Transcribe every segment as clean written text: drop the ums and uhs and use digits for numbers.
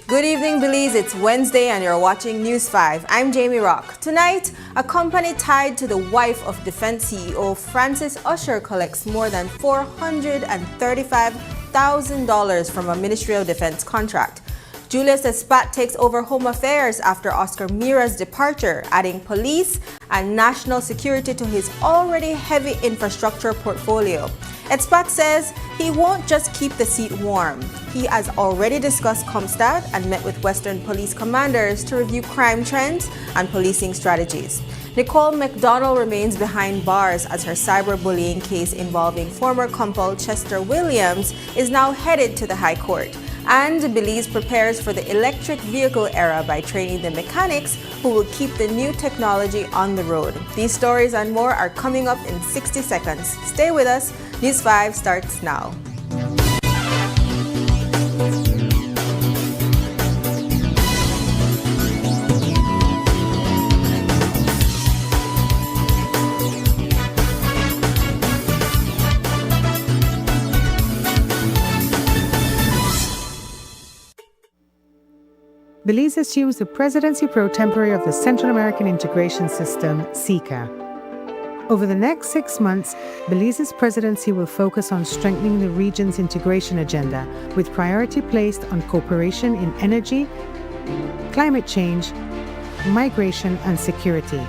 Good evening, Belize. It's Wednesday and you're watching News 5. I'm Jamie Rock. Tonight, a company tied to the wife of Defense CEO Francis Usher collects more than $435,000 from a Ministry of Defense contract. Julius Espat takes over Home Affairs after Oscar Mira's departure, adding police and national security to his already heavy infrastructure portfolio. Espat says he won't just keep the seat warm. He has already discussed CompStat and met with Western police commanders to review crime trends and policing strategies. Nicole McDonald remains behind bars as her cyberbullying case involving former Compal Chester Williams is now headed to the High Court. And Belize prepares for the electric vehicle era by training the mechanics who will keep the new technology on the road. These stories and more are coming up in 60 seconds. Stay with us. News 5 starts now. Belize assumes the presidency pro tempore of the Central American Integration System, CICA. Over the next 6 months, Belize's presidency will focus on strengthening the region's integration agenda, with priority placed on cooperation in energy, climate change, migration, and security.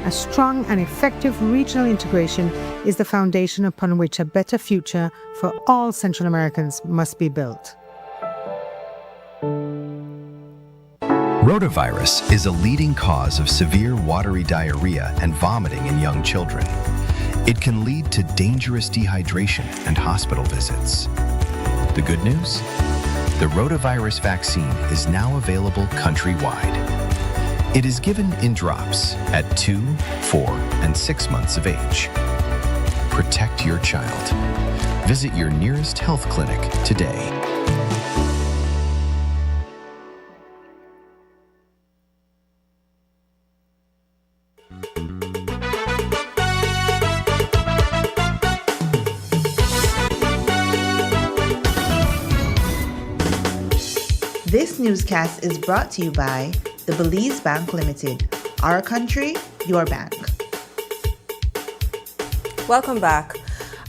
A strong and effective regional integration is the foundation upon which a better future for all Central Americans must be built. Rotavirus is a leading cause of severe watery diarrhea and vomiting in young children. It can lead to dangerous dehydration and hospital visits. The good news? The rotavirus vaccine is now available countrywide. It is given in drops at 2, 4, and 6 months of age. Protect your child. Visit your nearest health clinic today. This newscast is brought to you by the Belize Bank Limited. Our country, your bank. Welcome back.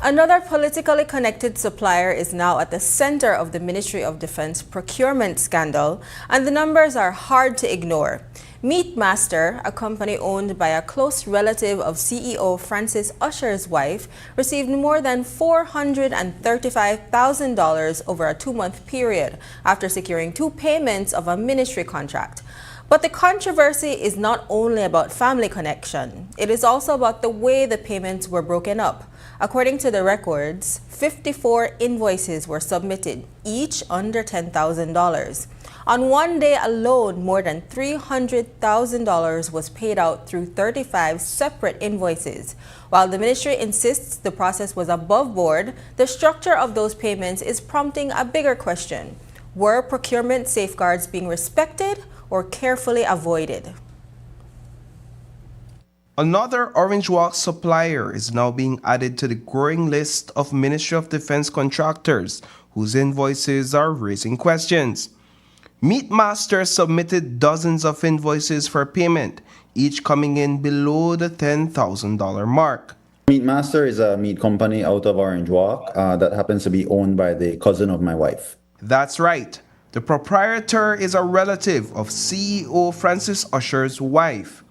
Another politically connected supplier is now at the center of the Ministry of Defense procurement scandal, and the numbers are hard to ignore. Meatmaster, a company owned by a close relative of CEO Francis Usher's wife, received more than $435,000 over a 2-month period after securing 2 payments of a ministry contract. But the controversy is not only about family connection. It is also about the way the payments were broken up. According to the records, 54 invoices were submitted, each under $10,000. On one day alone, more than $300,000 was paid out through 35 separate invoices. While the ministry insists the process was above board, the structure of those payments is prompting a bigger question. Were procurement safeguards being respected or carefully avoided? Another Orange Walk supplier is now being added to the growing list of Ministry of Defense contractors whose invoices are raising questions. Meatmaster submitted dozens of invoices for payment, each coming in below the $10,000 mark. Meatmaster is a meat company out of Orange Walk that happens to be owned by the cousin of my wife. That's right. The proprietor is a relative of CEO Francis Usher's wife,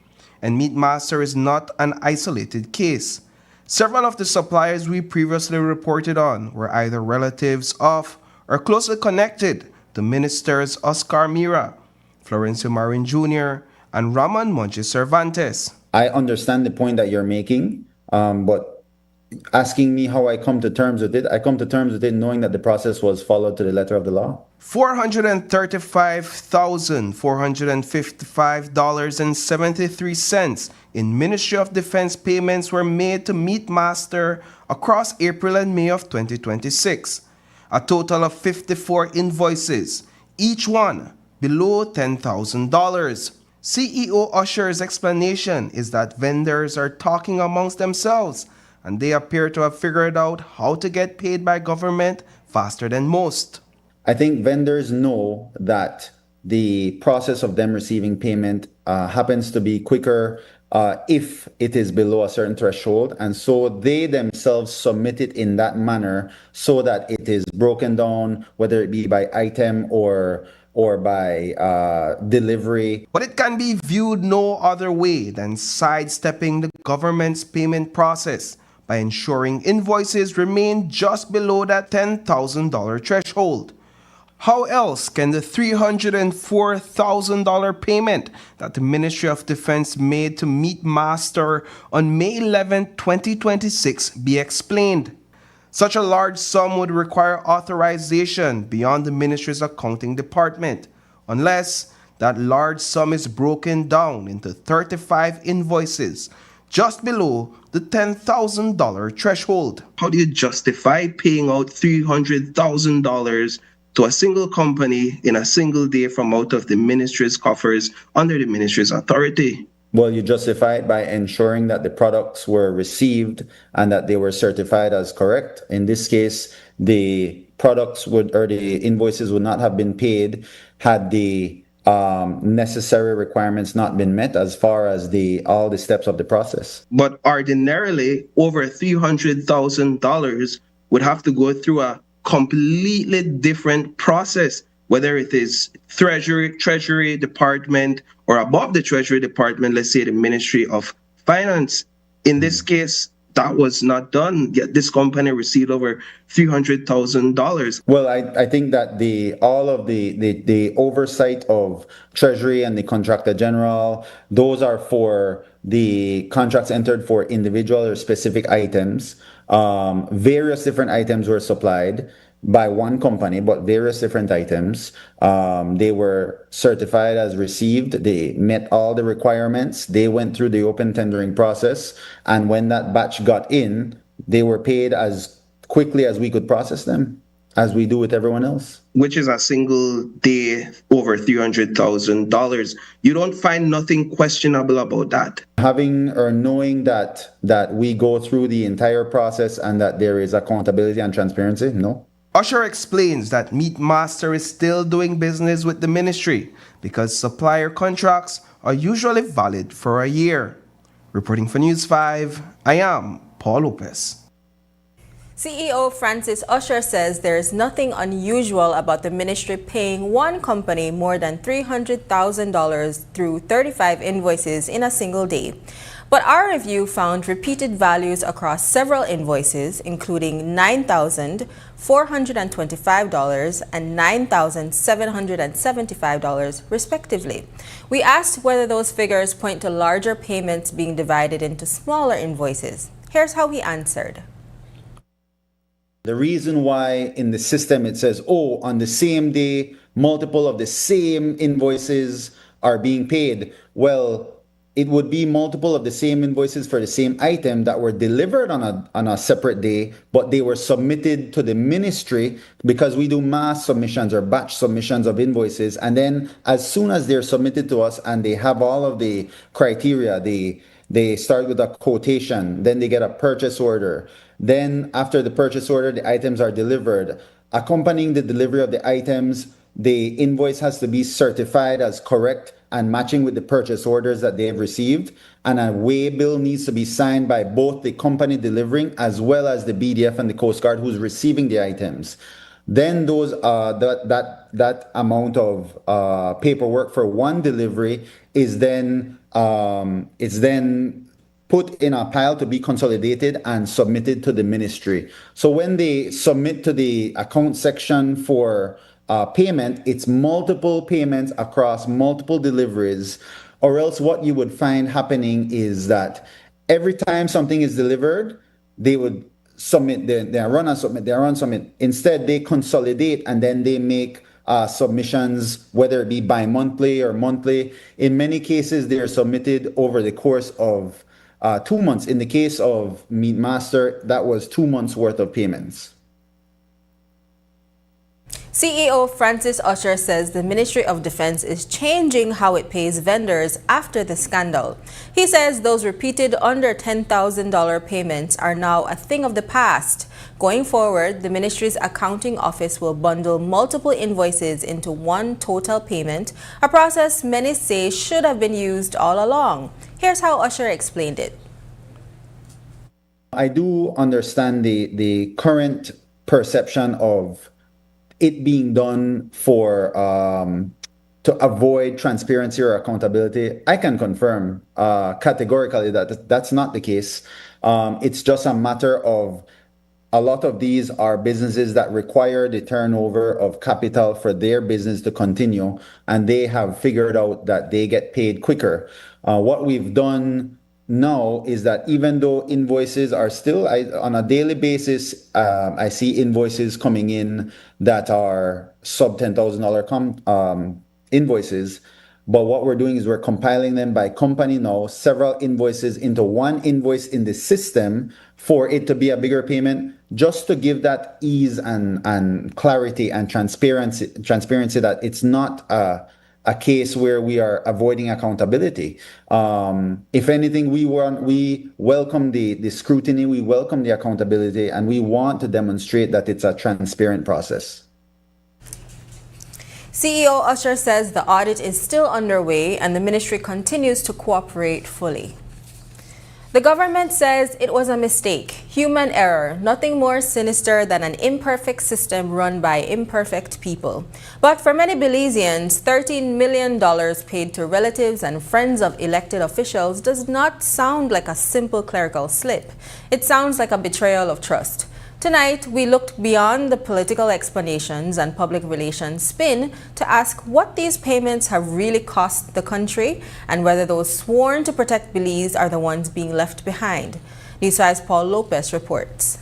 and Meatmaster is not an isolated case. Several of the suppliers we previously reported on were either relatives of or closely connected to ministers Oscar Mira, Florencio Marin Jr., and Ramon Monchi Cervantes. I understand the point that you're making, but asking me how I come to terms with it, I come to terms with it knowing that the process was followed to the letter of the law. $435,455.73 in Ministry of Defense payments were made to Meatmaster across April and May of 2026. A total of 54 invoices, each one below $10,000. CEO Usher's explanation is that vendors are talking amongst themselves and they appear to have figured out how to get paid by government faster than most. I think vendors know that the process of them receiving payment happens to be quicker if it is below a certain threshold. And so they themselves submit it in that manner so that it is broken down, whether it be by item or by delivery. But it can be viewed no other way than sidestepping the government's payment process by ensuring invoices remain just below that $10,000 threshold. How else can the $304,000 payment that the Ministry of Defense made to Meat Master on May 11, 2026 be explained? Such a large sum would require authorization beyond the ministry's accounting department, unless that large sum is broken down into 35 invoices, just below the $10,000 threshold. How do you justify paying out $300,000 to a single company in a single day from out of the ministry's coffers under the ministry's authority? Well, you justify it by ensuring that the products were received and that they were certified as correct. In this case, the products or the invoices would not have been paid had the necessary requirements not been met as far as all the steps of the process. But ordinarily, over $300,000 would have to go through a completely different process, whether it is Treasury Department or above the Treasury Department, let's say the Ministry of Finance. In this case, that was not done, yet this company received over $300,000. Well, I think that all of the oversight of Treasury and the Contractor General, those are for the contracts entered for individual or specific items. Various different items were supplied by one company, but various different items. They were certified as received. They met all the requirements. They went through the open tendering process. And when that batch got in, they were paid as quickly as we could process them, as we do with everyone else. Which is a single day over $300,000. You don't find nothing questionable about that. Having or knowing that we go through the entire process and that there is accountability and transparency, no. Usher explains that Meat Master is still doing business with the ministry because supplier contracts are usually valid for a year. Reporting for News 5, I am Paul Lopez. CEO Francis Usher says there is nothing unusual about the ministry paying one company more than $300,000 through 35 invoices in a single day. But our review found repeated values across several invoices, including $9,425 and $9,775, respectively. We asked whether those figures point to larger payments being divided into smaller invoices. Here's how he answered. The reason why in the system it says, on the same day, multiple of the same invoices are being paid. Well, it would be multiple of the same invoices for the same item that were delivered on a separate day, but they were submitted to the ministry because we do mass submissions or batch submissions of invoices. And then as soon as they're submitted to us and they have all of the criteria, they start with a quotation, then they get a purchase order. Then after the purchase order, the items are delivered. Accompanying the delivery of the items, the invoice has to be certified as correct and matching with the purchase orders that they have received. And a way bill needs to be signed by both the company delivering as well as the BDF and the Coast Guard who's receiving the items. Then those that amount of paperwork for one delivery is then put in a pile to be consolidated and submitted to the ministry. So when they submit to the account section for payment, it's multiple payments across multiple deliveries, or else what you would find happening is that every time something is delivered, they would submit, they run and submit. Instead, they consolidate and then they make submissions, whether it be bi-monthly or monthly. In many cases, they are submitted over the course of 2 months. In the case of Meat Master, that was 2 months worth of payments. CEO Francis Usher says the Ministry of Defense is changing how it pays vendors after the scandal. He says those repeated under $10,000 payments are now a thing of the past. Going forward, the ministry's accounting office will bundle multiple invoices into one total payment, a process many say should have been used all along. Here's how Usher explained it. I do understand the current perception of it being done for to avoid transparency or accountability. I can confirm categorically that that's not the case. It's just a matter of a lot of these are businesses that require the turnover of capital for their business to continue, and they have figured out that they get paid quicker. What we've done now is that even though invoices are still, on a daily basis, I see invoices coming in that are sub $10,000 invoices. But what we're doing is we're compiling them by company now, several invoices into one invoice in the system for it to be a bigger payment, just to give that ease and clarity and transparency that it's not a case where we are avoiding accountability. If anything, we welcome the scrutiny, we welcome the accountability, and we want to demonstrate that it's a transparent process. CEO Usher says the audit is still underway and the ministry continues to cooperate fully. The government says it was a mistake, human error, nothing more sinister than an imperfect system run by imperfect people. But for many Belizeans, $13 million paid to relatives and friends of elected officials does not sound like a simple clerical slip. It sounds like a betrayal of trust. Tonight, we looked beyond the political explanations and public relations spin to ask what these payments have really cost the country and whether those sworn to protect Belize are the ones being left behind. Newswire's Paul Lopez reports.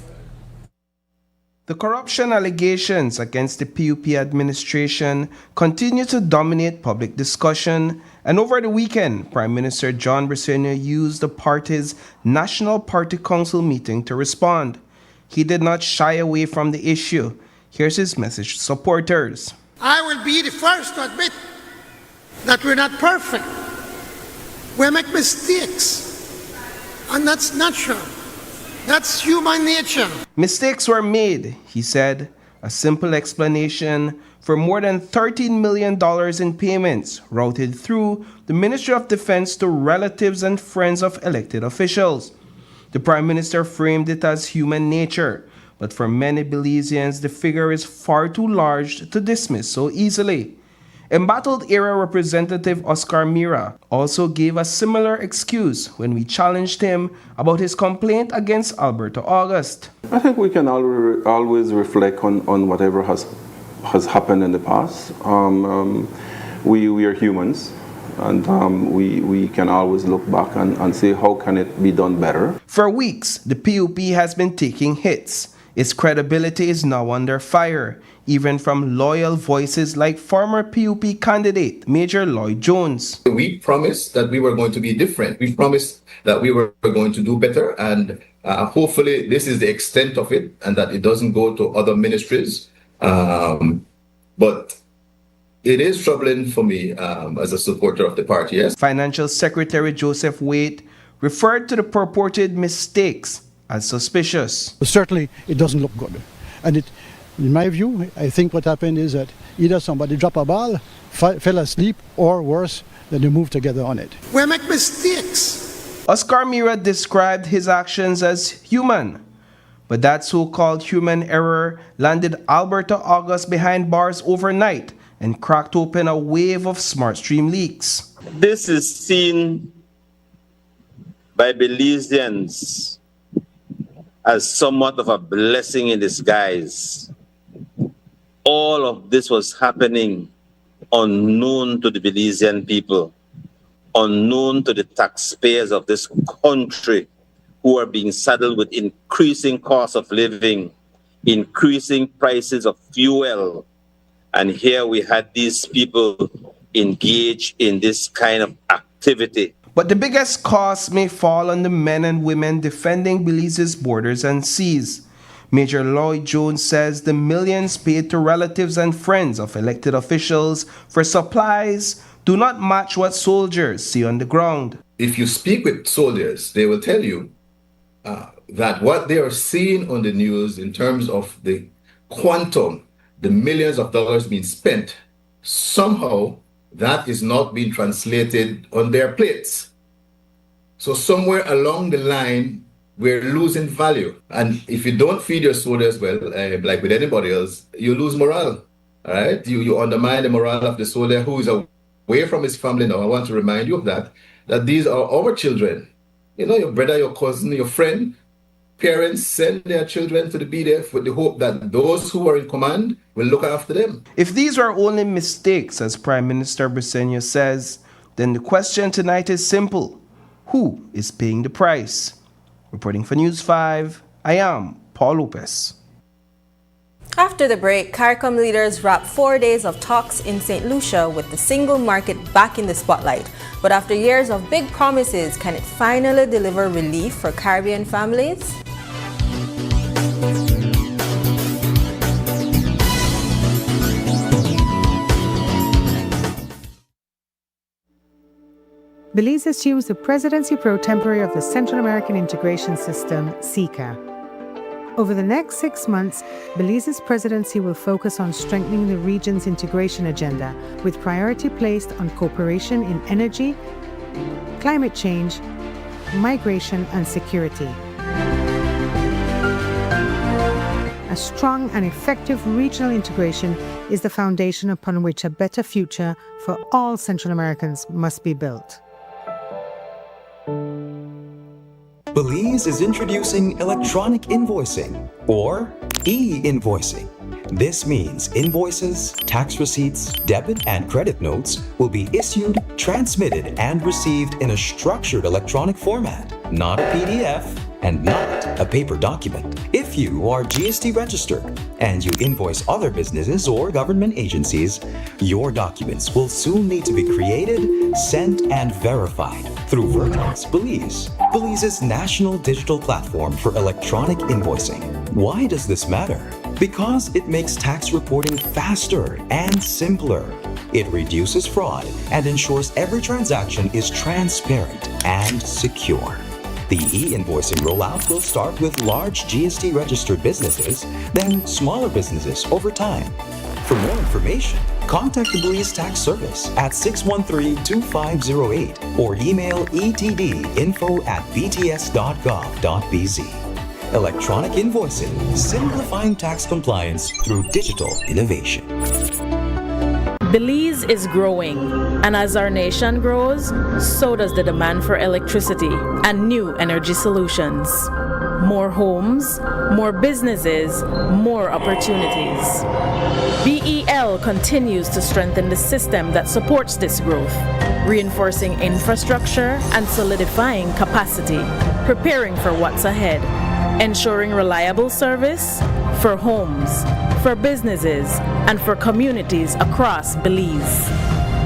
The corruption allegations against the PUP administration continue to dominate public discussion, and over the weekend, Prime Minister John Briceño used the party's National Party Council meeting to respond. He did not shy away from the issue. Here's his message to supporters. I will be the first to admit that we're not perfect. We make mistakes, and that's natural. That's human nature. Mistakes were made, he said. A simple explanation for more than $13 million in payments routed through the Ministry of Defense to relatives and friends of elected officials. The Prime Minister framed it as human nature, but for many Belizeans, the figure is far too large to dismiss so easily. Embattled Era Representative Oscar Mira also gave a similar excuse when we challenged him about his complaint against Alberto August. I think we can always reflect on whatever has happened in the past. We are humans. And we can always look back and say, how can it be done better? For weeks, the PUP has been taking hits. Its credibility is now under fire, even from loyal voices like former PUP candidate Major Lloyd Jones. We promised that we were going to be different. We promised that we were going to do better, and hopefully this is the extent of it and that it doesn't go to other ministries. But it is troubling for me as a supporter of the party, yes. Financial Secretary Joseph Waite referred to the purported mistakes as suspicious. Certainly, it doesn't look good. And in my view, I think what happened is that either somebody dropped a ball, fell asleep, or worse, that they moved together on it. We make mistakes. Oscar Mira described his actions as human. But that so-called human error landed Alberto August behind bars overnight and cracked open a wave of SmartStream leaks. This is seen by Belizeans as somewhat of a blessing in disguise. All of this was happening unknown to the Belizean people, unknown to the taxpayers of this country who are being saddled with increasing costs of living, increasing prices of fuel. And here we had these people engage in this kind of activity. But the biggest cost may fall on the men and women defending Belize's borders and seas. Major Lloyd Jones says the millions paid to relatives and friends of elected officials for supplies do not match what soldiers see on the ground. If you speak with soldiers, they will tell you that what they are seeing on the news in terms of the quantum, the millions of dollars being spent, somehow that is not being translated on their plates. So somewhere along the line, we're losing value. And if you don't feed your soldiers well, like with anybody else, you lose morale, all right? You undermine the morale of the soldier who is away from his family now. I want to remind you of that these are our children. You know, your brother, your cousin, your friend, parents send their children to the BDF with the hope that those who are in command will look after them. If these are only mistakes, as Prime Minister Briceño says, then the question tonight is simple. Who is paying the price? Reporting for News 5, I am Paul Lopez. After the break, CARICOM leaders wrap 4 days of talks in St. Lucia with the single market back in the spotlight. But after years of big promises, can it finally deliver relief for Caribbean families? Belize assumes the presidency pro tempore of the Central American Integration System, CICA. Over the next 6 months, Belize's presidency will focus on strengthening the region's integration agenda, with priority placed on cooperation in energy, climate change, migration, and security. A strong and effective regional integration is the foundation upon which a better future for all Central Americans must be built. Belize is introducing electronic invoicing, or e-invoicing. This means invoices, tax receipts, debit and credit notes will be issued, transmitted, and received in a structured electronic format, not a PDF and not a paper document. If you are GST registered and you invoice other businesses or government agencies, your documents will soon need to be created, sent, and verified through Vertex Belize, Belize's national digital platform for electronic invoicing. Why does this matter? Because it makes tax reporting faster and simpler. It reduces fraud and ensures every transaction is transparent and secure. The e-invoicing rollout will start with large GST-registered businesses, then smaller businesses over time. For more information, contact the Belize Tax Service at 613-2508 or email etdinfo@bts.gov.bz. Electronic invoicing, simplifying tax compliance through digital innovation. Belize is growing, and as our nation grows, so does the demand for electricity and new energy solutions. More homes, more businesses, more opportunities. BEL continues to strengthen the system that supports this growth, reinforcing infrastructure and solidifying capacity, preparing for what's ahead, ensuring reliable service for homes, for businesses, and for communities across Belize.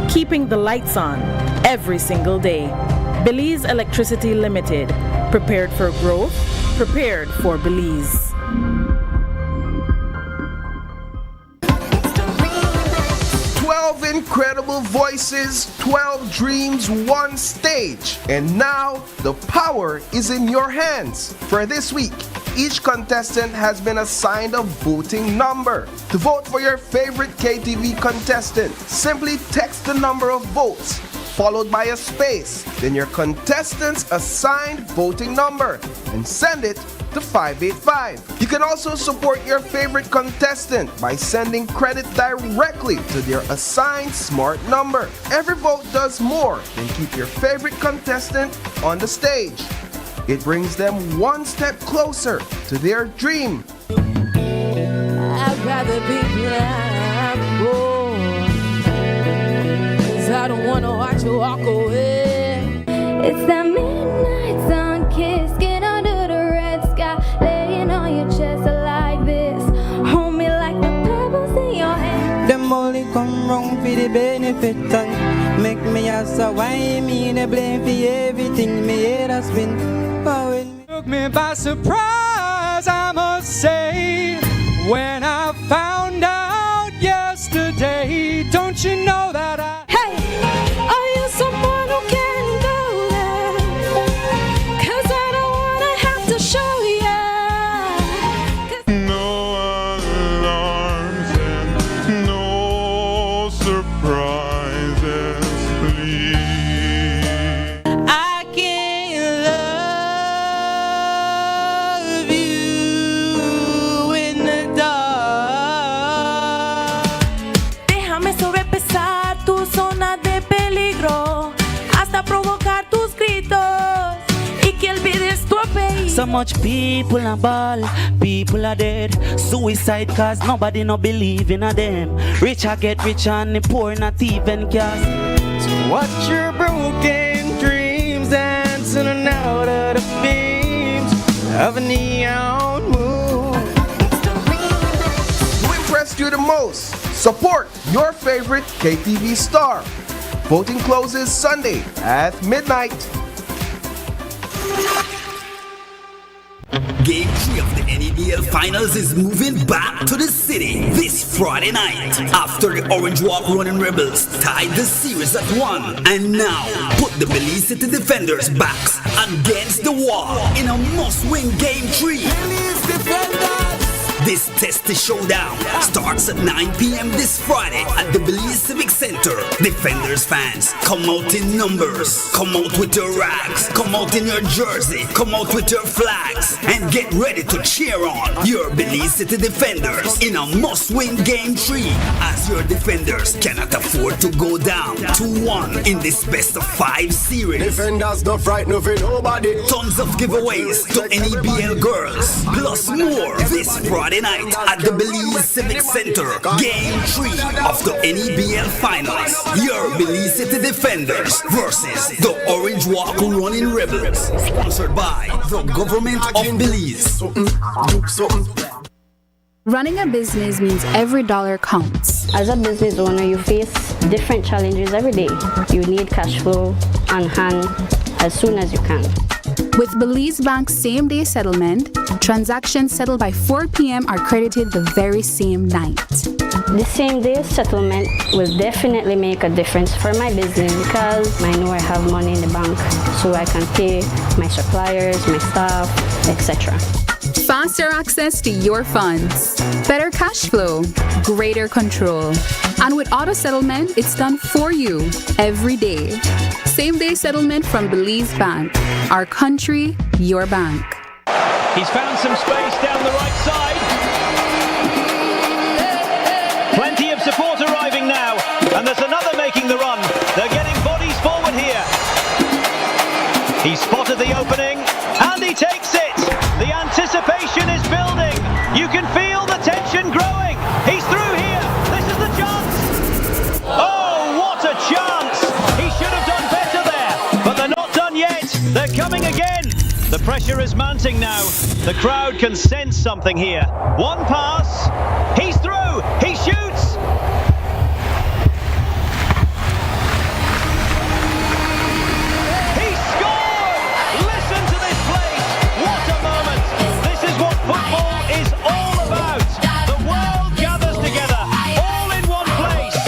Keeping the lights on every single day. Belize Electricity Limited, prepared for growth, prepared for Belize. Incredible voices, 12 dreams, one stage. And now the power is in your hands. For this week, each contestant has been assigned a voting number. To vote for your favorite KTV contestant, simply text the number of votes followed by a space, then your contestant's assigned voting number, and send it to 585. You can also support your favorite contestant by sending credit directly to their assigned smart number. Every vote does more than keep your favorite contestant on the stage. It brings them one step closer to their dream. I'd rather be black, oh, 'cause I don't wanna watch you walk away. It's that midnight sun kiss, skin under the red sky, laying on your chest like this. Hold me like the pebbles in your hand. Them only come round for the benefit and make me ask why me the blame for everything me head has been. Oh, it took me by surprise. 'Cause I must say, when I found out yesterday, don't you know that Hey, are you someone who can do that? 'Cause I don't wanna have to show ya. No alarms and no surprises, please. I can't love you in the dark. Déjame sobrepesar tu zona de peligro hasta provocar tus gritos y que olvides tu apellido. So much people are ball, people are dead. Suicide cause nobody no believe in a them. Rich I get rich and the poor not even cast. So watch your broken dreams dancing out of the beams of a neon moon. Who impressed you the most? Support your favorite KTV star. Voting closes Sunday at midnight. Game 3 of the NEBL Finals is moving back to the city this Friday night after the Orange Walk Running Rebels tied the series at 1 and now put the Belize City Defenders' backs against the wall in a must-win Game 3. This testy showdown starts at 9 p.m. this Friday at the Belize Civic Center. Defenders fans, come out in numbers. Come out with your rags. Come out in your jersey. Come out with your flags. And get ready to cheer on your Belize City Defenders in a must-win Game 3 as your defenders cannot afford to go down 2-1 in this best-of-5 series. Defenders don't frighten of nobody. Tons of giveaways to NEBL girls. Plus more this Friday night at the Belize Civic Center. Game 3 of the NEBL Finals. Your Belize City Defenders versus the Orange Walk Running Rebels. Sponsored by the Government of Belize. Running a business means every dollar counts. As a business owner, you face different challenges every day. You need cash flow on hand as soon as you can. With Belize Bank's same-day settlement, transactions settled by 4 p.m. are credited the very same night. The same-day settlement will definitely make a difference for my business because I know I have money in the bank so I can pay my suppliers, my staff, etc. Faster access to your funds, better cash flow, greater control. And with auto settlement, it's done for you every day. Same-day settlement from Belize Bank. Our country, your bank. He's found some space down the right side. Plenty of support arriving now. And there's another making the run. They're getting bodies forward here. He spotted the opening. And he takes it. The anticipation is building. You can feel the tension growing. He's through here. This is the chance. Oh, what a chance. He should have done better there. But they're not done yet. They're coming again. The pressure is mounting now. The crowd can sense something here. One pass. He's through. He shoots. He scored. Listen to this place. What a moment. This is what football is all about. The world gathers together, all in one place.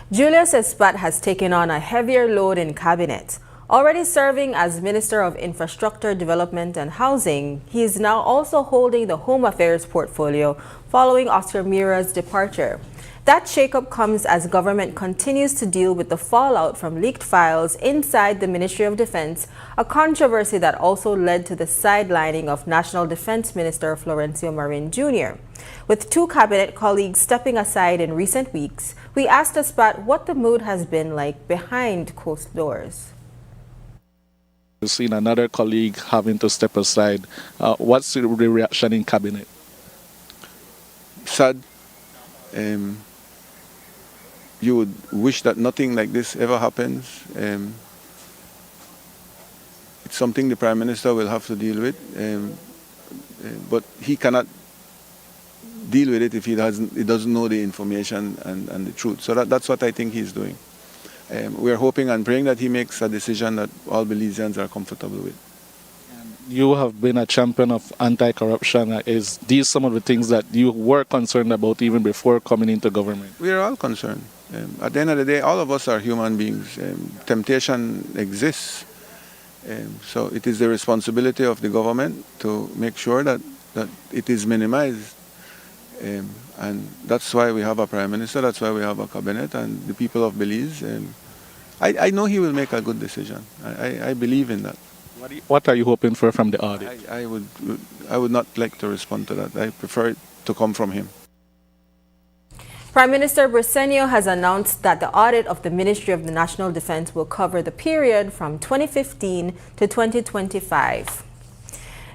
Julius Espat has taken on a heavier load in cabinet. Already serving as Minister of Infrastructure Development and Housing, he is now also holding the Home Affairs portfolio following Oscar Mira's departure. That shakeup comes as government continues to deal with the fallout from leaked files inside the Ministry of Defense, a controversy that also led to the sidelining of National Defense Minister Florencio Marin Jr. With two cabinet colleagues stepping aside in recent weeks, we asked Espat what the mood has been like behind closed doors. We've seen another colleague having to step aside. What's the reaction in cabinet? Sad. You would wish that nothing like this ever happens. It's something the Prime Minister will have to deal with, but he cannot deal with it if he doesn't know the information and the truth. So that's what I think he's doing. We are hoping and praying that he makes a decision that all Belizeans are comfortable with. You have been a champion of anti-corruption. Is these some of the things that you were concerned about even before coming into government? We are all concerned. At the end of the day, all of us are human beings. Temptation exists. So it is the responsibility of the government to make sure that it is minimized. And that's why we have a prime minister, that's why we have a cabinet, and the people of Belize. I know he will make a good decision. I believe in that. What are you hoping for from the audit? I would not like to respond to that. I prefer it to come from him. Prime Minister Briceño has announced that the audit of the Ministry of the National Defense will cover the period from 2015 to 2025.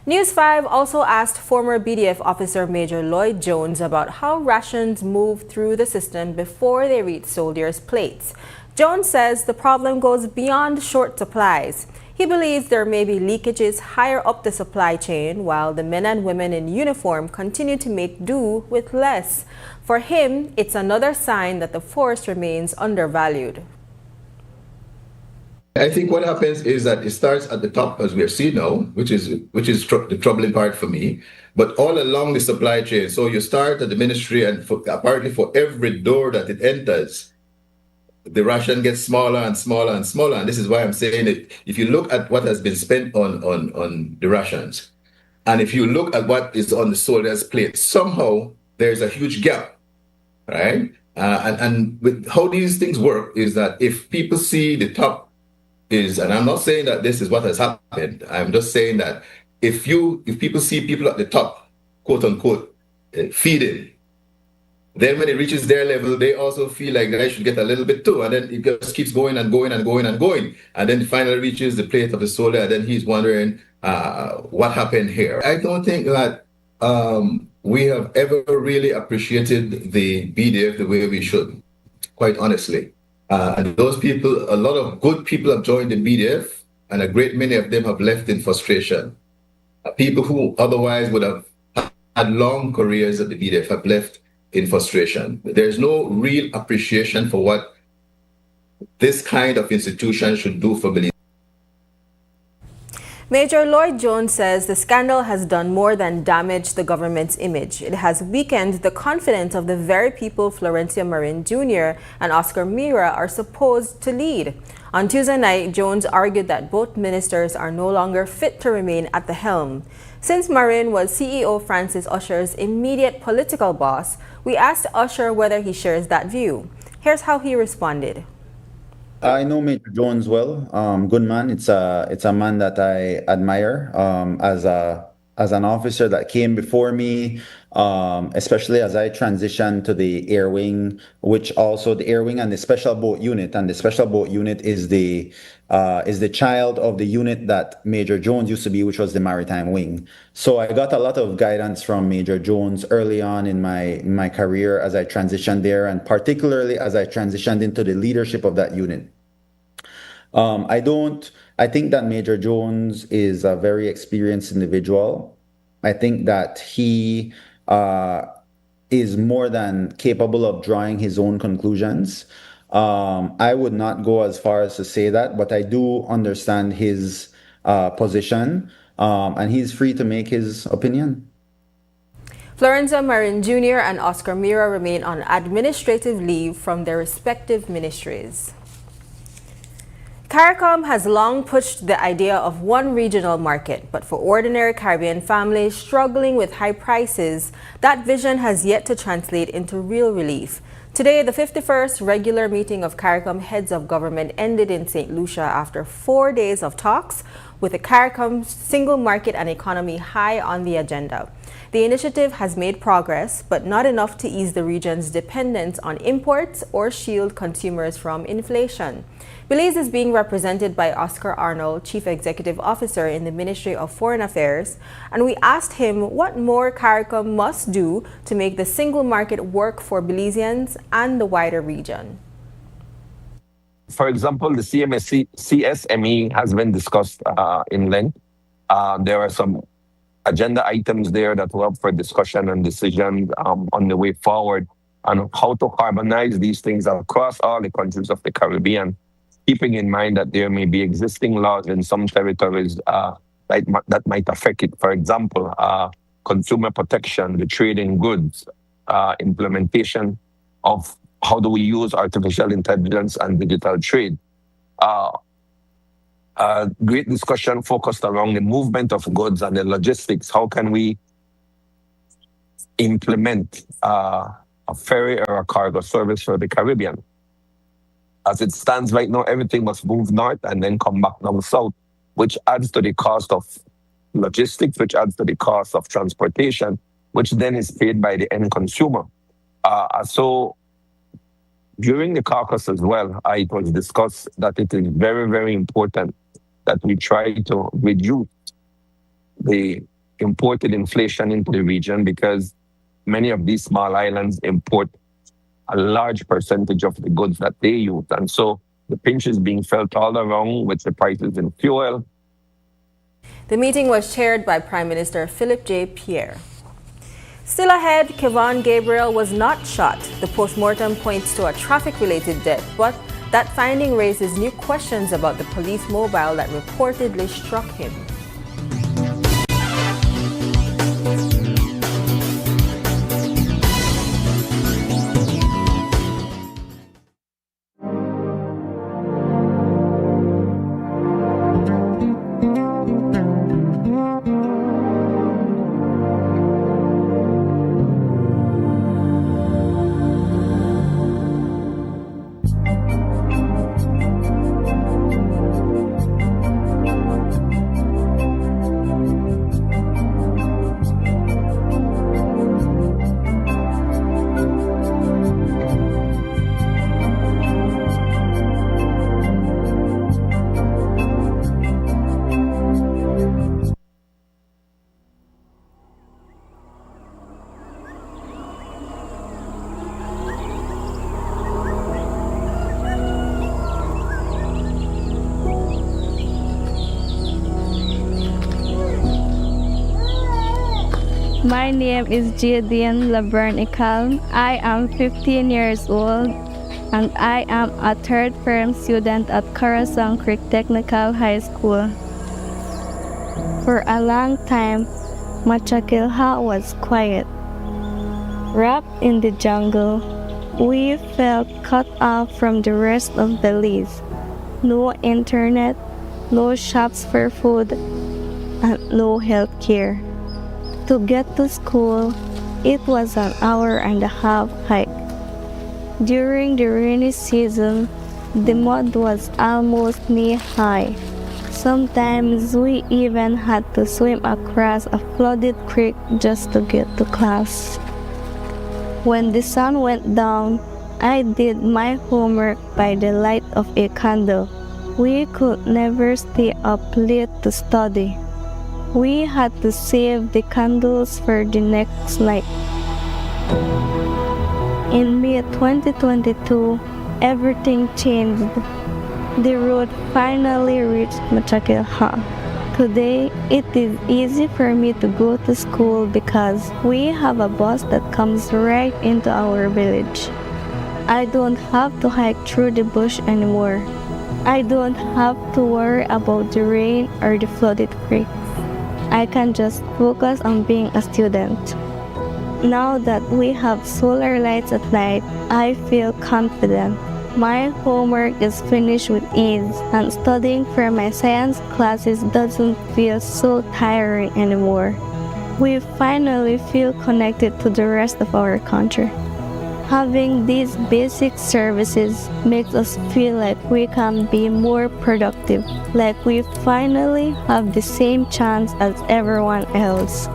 News 5 also asked former BDF officer Major Lloyd Jones about how rations move through the system before they reach soldiers' plates. Jones says the problem goes beyond short supplies. He believes there may be leakages higher up the supply chain while the men and women in uniform continue to make do with less. For him, it's another sign that the force remains undervalued. I think what happens is that it starts at the top, as we have seen now, which is the troubling part for me, but all along the supply chain. So you start at the ministry, and apparently for every door that it enters, the ration gets smaller and smaller and smaller. And this is why I'm saying that if you look at what has been spent on the rations, and if you look at what is on the soldiers' plate, somehow there's a huge gap, right? And with how these things work is that if people see the top is, and I'm not saying that this is what has happened, I'm just saying that if people see people at the top, quote unquote, feeding, then when it reaches their level, they also feel like they should get a little bit too. And then it just keeps going and going and going and going. And then it finally reaches the plate of the soldier, and then he's wondering what happened here. I don't think that we have ever really appreciated the BDF the way we should, quite honestly. And those people, a lot of good people have joined the BDF, and a great many of them have left in frustration. People who otherwise would have had long careers at the BDF have left in frustration. There's no real appreciation for what this kind of institution should do for Belize. Major Lloyd Jones says the scandal has done more than damage the government's image. It has weakened the confidence of the very people Florencio Marin Jr. and Oscar Mira are supposed to lead. On Tuesday night, Jones argued that both ministers are no longer fit to remain at the helm. Since Marin was CEO Francis Usher's immediate political boss, we asked Usher whether he shares that view. Here's how he responded. I know Major Jones well. Good man. It's a man that I admire as an officer that came before me, especially as I transitioned to the air wing, which also the air wing and the special boat unit. And the special boat unit is the child of the unit that Major Jones used to be, which was the maritime wing. So I got a lot of guidance from Major Jones early on in my career as I transitioned there, and particularly as I transitioned into the leadership of that unit. I think that Major Jones is a very experienced individual. I think that he is more than capable of drawing his own conclusions. I would not go as far as to say that, but I do understand his position, and he's free to make his opinion. Florencio Marin Jr. and Oscar Mira remain on administrative leave from their respective ministries. CARICOM has long pushed the idea of one regional market, but for ordinary Caribbean families struggling with high prices, that vision has yet to translate into real relief. Today, the 51st regular meeting of CARICOM heads of government ended in St. Lucia after 4 days of talks, with the CARICOM single market and economy high on the agenda. The initiative has made progress, but not enough to ease the region's dependence on imports or shield consumers from inflation. Belize is being represented by Oscar Arnold, Chief Executive Officer in the Ministry of Foreign Affairs, and we asked him what more CARICOM must do to make the single market work for Belizeans and the wider region. For example, the CSME has been discussed in length. There are some agenda items there that will help for discussion and decision on the way forward on how to harmonize these things across all the countries of the Caribbean, keeping in mind that there may be existing laws in some territories that might affect it. For example, consumer protection, the trade in goods, implementation of how do we use artificial intelligence and digital trade. Great discussion focused around the movement of goods and the logistics. How can we implement a ferry or a cargo service for the Caribbean? As it stands right now, everything must move north and then come back down south, which adds to the cost of logistics, which adds to the cost of transportation, which then is paid by the end consumer. So during the caucus as well, it was discussed that it is very, very important that we try to reduce the imported inflation into the region, because many of these small islands import a large percentage of the goods that they use. And so the pinch is being felt all around with the prices in fuel. The meeting was chaired by Prime Minister Philip J. Pierre. Still ahead, Kevon Gabriel was not shot. The postmortem points to a traffic-related death, but that finding raises new questions about the police mobile that reportedly struck him. My name is Jadian Laverne Ikalm. I am 15 years old and I am a third-term student at Corazon Creek Technical High School. For a long time, Machakilha was quiet. Wrapped in the jungle, we felt cut off from the rest of Belize. No internet, no shops for food, and no health care. To get to school, it was an hour-and-a-half hike. During the rainy season, the mud was almost knee-high. Sometimes we even had to swim across a flooded creek just to get to class. When the sun went down, I did my homework by the light of a candle. We could never stay up late to study. We had to save the candles for the next night. In May 2022, everything changed. The road finally reached Machakilha. Today, it is easy for me to go to school because we have a bus that comes right into our village. I don't have to hike through the bush anymore. I don't have to worry about the rain or the flooded creek. I can just focus on being a student. Now that we have solar lights at night, I feel confident. My homework is finished with ease, and studying for my science classes doesn't feel so tiring anymore. We finally feel connected to the rest of our country. Having these basic services makes us feel like we can be more productive, like we finally have the same chance as everyone else.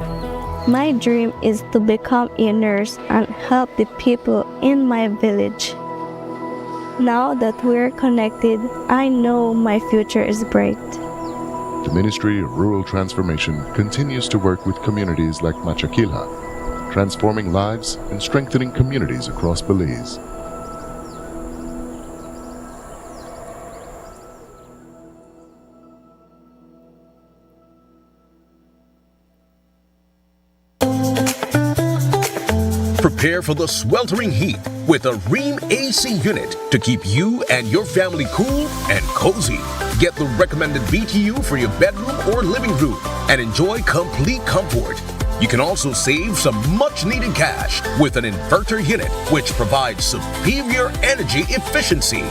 My dream is to become a nurse and help the people in my village. Now that we're connected, I know my future is bright. The Ministry of Rural Transformation continues to work with communities like Machakilha, transforming lives and strengthening communities across Belize. Prepare for the sweltering heat with a Rheem AC unit to keep you and your family cool and cozy. Get the recommended BTU for your bedroom or living room and enjoy complete comfort. You can also save some much-needed cash with an inverter unit, which provides superior energy efficiency.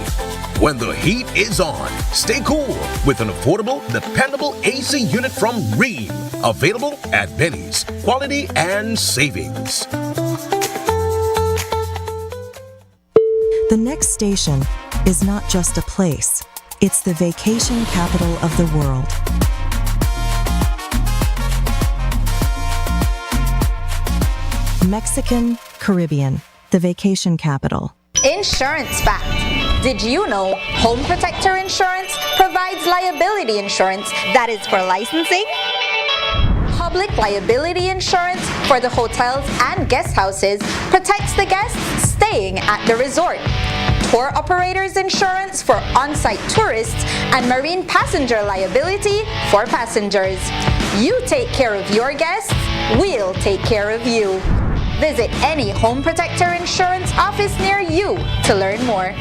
When the heat is on, stay cool with an affordable, dependable AC unit from Rheem. Available at Benny's. Quality and savings. The next station is not just a place, it's the vacation capital of the world. Mexican Caribbean, the vacation capital. Insurance fact. Did you know Home Protector Insurance provides liability insurance that is for licensing? Public liability insurance for the hotels and guest houses protects the guests staying at the resort. Tour operators insurance for on-site tourists and marine passenger liability for passengers. You take care of your guests, we'll take care of you. Visit any Home Protector Insurance office near you to learn more.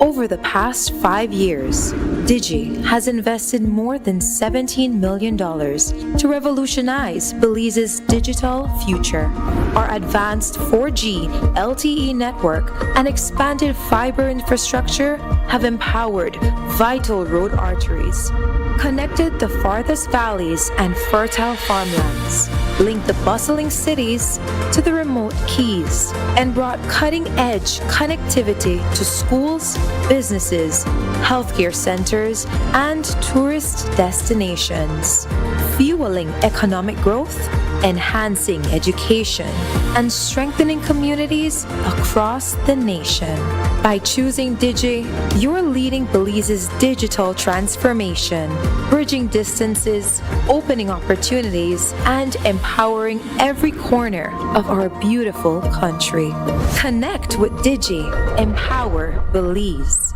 Over the past 5 years, Digi has invested more than $17 million to revolutionize Belize's digital future. Our advanced 4G LTE network and expanded fiber infrastructure have empowered vital road arteries, connected the farthest valleys and fertile farmlands, linked the bustling cities to the remote keys, and brought cutting-edge connectivity to schools, businesses, healthcare centers, and tourist destinations, fueling economic growth, enhancing education, and strengthening communities across the nation. By choosing Digi, you're leading Belize's digital transformation, bridging distances, opening opportunities, and empowering every corner of our beautiful country. Connect with Digi. Empower Belize.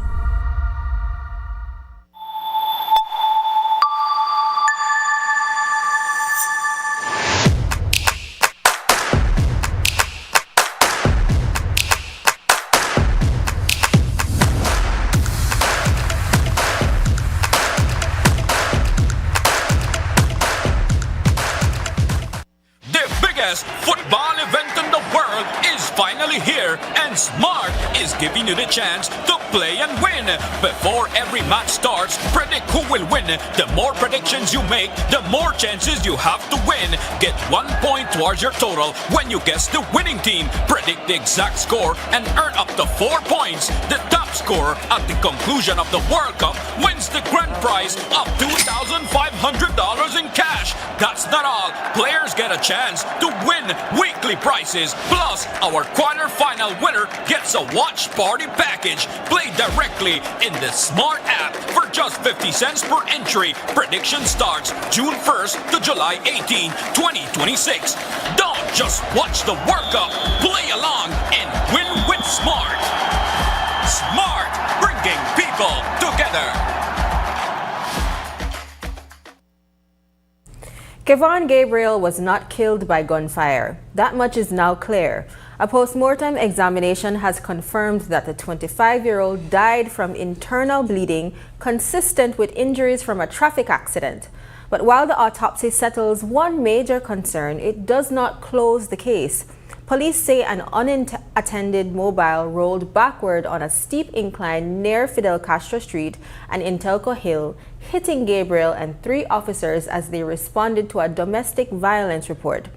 Football event in the world is finally here, and Smart is giving you the chance to play and win. Before every match starts, predict who will win. The more predictions you make, the more chances you have to win. Get 1 point towards your total when you guess the winning team. Predict the exact score and earn up to 4 points. The top scorer at the conclusion of the World Cup wins the grand prize of $2,500 in cash. That's not all. Players get a chance to win weekly prizes. Plus, our quarter-final winner gets a watch party package. Play directly in the Smart app for just 50 cents per entry. Prediction starts June 1st to July 18, 2026. Don't just watch the World Cup. Play along and win with Smart. Smart, bringing people together. Kevon Gabriel was not killed by gunfire. That much is now clear. A post-mortem examination has confirmed that the 25-year-old died from internal bleeding consistent with injuries from a traffic accident. But while the autopsy settles one major concern, it does not close the case. Police say an unattended mobile rolled backward on a steep incline near Fidel Castro Street and Intelco Hill, hitting Gabriel and 3 officers as they responded to a domestic violence report.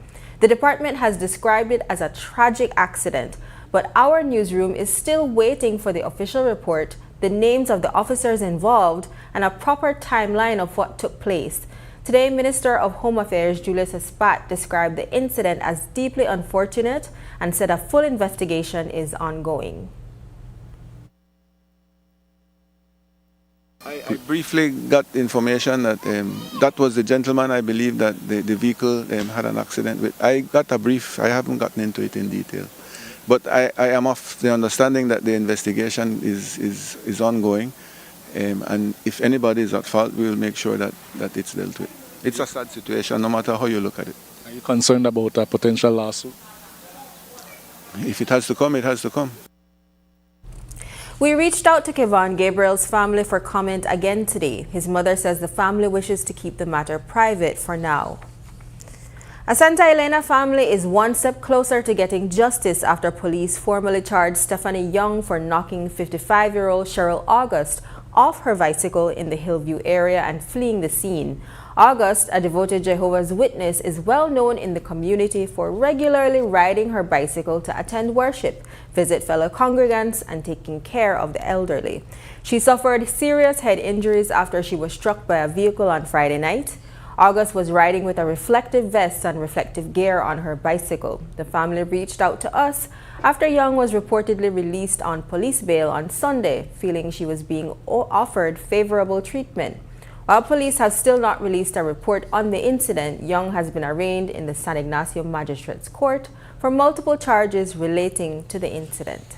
The department has described it as a tragic accident, but our newsroom is still waiting for the official report, the names of the officers involved, and a proper timeline of what took place. Today, Minister of Home Affairs Julius Espat described the incident as deeply unfortunate and said a full investigation is ongoing. I briefly got information that that was the gentleman, I believe, that the vehicle had an accident with. I got a brief, I haven't gotten into it in detail. But I am of the understanding that the investigation is ongoing. And if anybody is at fault, we will make sure that it's dealt with. it's a sad situation, no matter how you look at it. Are you concerned about a potential lawsuit? If it has to come, it has to come. We reached out to Kevon Gabriel's family for comment again today. His mother says the family wishes to keep the matter private for now. A Santa Elena family is one step closer to getting justice after police formally charged Stephanie Young for knocking 55-year-old Cheryl August off her bicycle in the Hillview area and fleeing the scene. August, a devoted Jehovah's Witness, is well known in the community for regularly riding her bicycle to attend worship, visit fellow congregants, and taking care of the elderly. She suffered serious head injuries after she was struck by a vehicle on Friday night. August was riding with a reflective vest and reflective gear on her bicycle. The family reached out to us after Young was reportedly released on police bail on Sunday, feeling she was being offered favorable treatment. While police have still not released a report on the incident, Young has been arraigned in the San Ignacio Magistrates Court for multiple charges relating to the incident.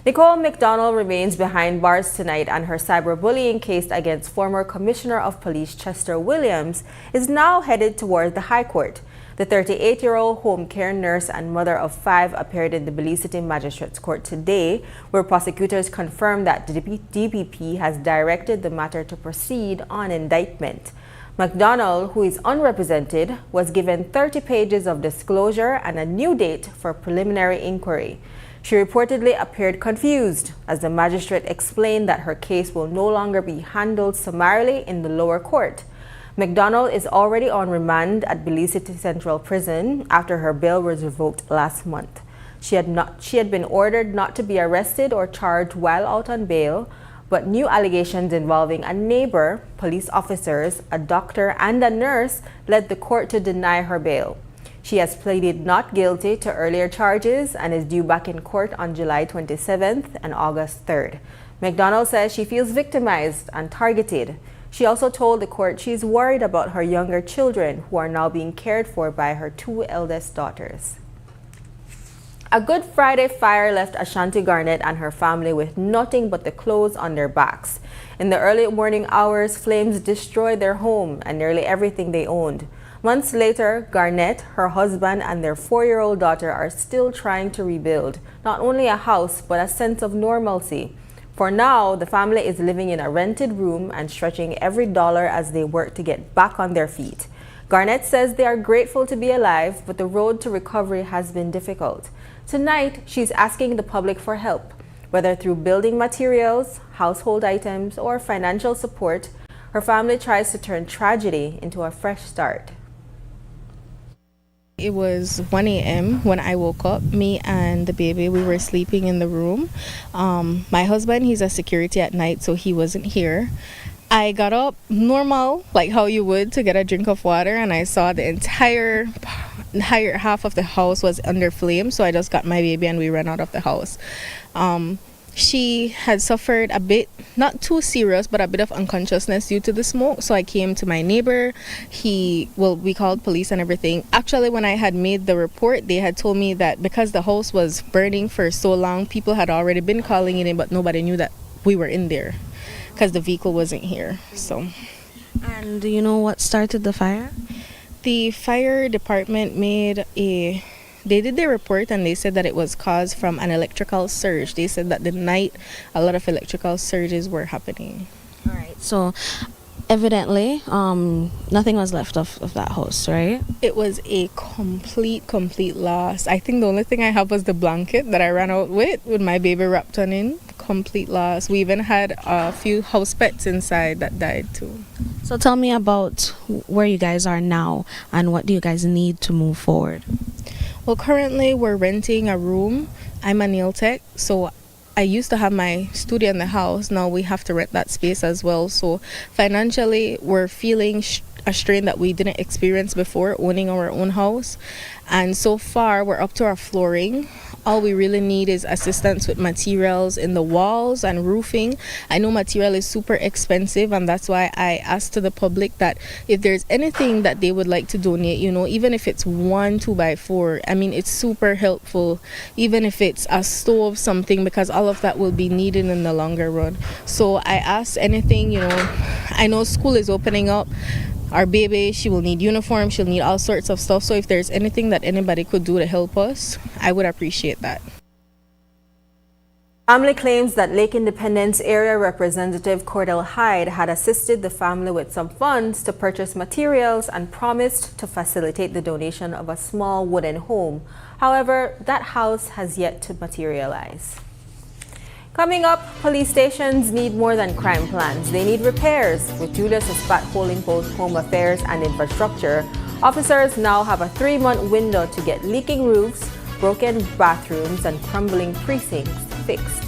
Nicole McDonald remains behind bars tonight, and her cyberbullying case against former Commissioner of Police Chester Williams is now headed toward the High Court. The 38-year-old home care nurse and mother of 5 appeared in the Belize City Magistrates Court today, where prosecutors confirmed that the DPP has directed the matter to proceed on indictment. McDonald, who is unrepresented, was given 30 pages of disclosure and a new date for preliminary inquiry. She reportedly appeared confused as the magistrate explained that her case will no longer be handled summarily in the lower court. McDonald is already on remand at Belize City Central Prison after her bail was revoked last month. She had been ordered not to be arrested or charged while out on bail, but new allegations involving a neighbor, police officers, a doctor, and a nurse led the court to deny her bail. She has pleaded not guilty to earlier charges and is due back in court on July 27th and August 3rd. McDonald says she feels victimized and targeted. She also told the court she is worried about her younger children, who are now being cared for by her 2 eldest daughters. A Good Friday fire left Ashanti Garnett and her family with nothing but the clothes on their backs. In the early morning hours, flames destroyed their home and nearly everything they owned. Months later, Garnett, her husband, and their 4-year-old daughter are still trying to rebuild not only a house but a sense of normalcy. For now, the family is living in a rented room and stretching every dollar as they work to get back on their feet. Garnett says they are grateful to be alive, but the road to recovery has been difficult. Tonight, she's asking the public for help, whether through building materials, household items, or financial support. Her family tries to turn tragedy into a fresh start. It was 1 a.m. when I woke up. Me and the baby, we were sleeping in the room. My husband, he's a security at night, so he wasn't here. I got up normal, like how you would, to get a drink of water, and I saw the entire half of the house was under flames, so I just got my baby and we ran out of the house. She had suffered a bit, not too serious, but a bit of unconsciousness due to the smoke. So I came to my neighbor. We called police and everything. Actually, when I had made the report, they had told me that because the house was burning for so long, people had already been calling it in, but nobody knew that we were in there because the vehicle wasn't here. So. And do you know what started the fire? The fire department they did their report and they said that it was caused from an electrical surge. They said that the night a lot of electrical surges were happening. All right. So evidently, nothing was left of that house, right? It was a complete loss. I think the only thing I have was the blanket that I ran out with my baby wrapped on in. Complete loss. We even had a few house pets inside that died too. So tell me about where you guys are now and what do you guys need to move forward? Well, currently we're renting a room. I'm a nail tech, so I used to have my studio in the house. Now we have to rent that space as well. So financially, we're feeling a strain that we didn't experience before owning our own house. And so far, we're up to our flooring. All we really need is assistance with materials in the walls and roofing. I know material is super expensive, and that's why I asked to the public that if there's anything that they would like to donate, even if it's 1 2x4, I mean, it's super helpful. Even if it's a stove, something, because all of that will be needed in the longer run. So I asked anything, I know school is opening up. our baby, she will need uniform, she'll need all sorts of stuff. So if there's anything that anybody could do to help us, I would appreciate that. Family claims that Lake Independence Area Representative Cordell Hyde had assisted the family with some funds to purchase materials and promised to facilitate the donation of a small wooden home. However, that house has yet to materialize. Coming up, police stations need more than crime plans. They need repairs. With Julius Espat holding both home affairs and infrastructure, officers now have a 3-month window to get leaking roofs, broken bathrooms, and crumbling precincts fixed.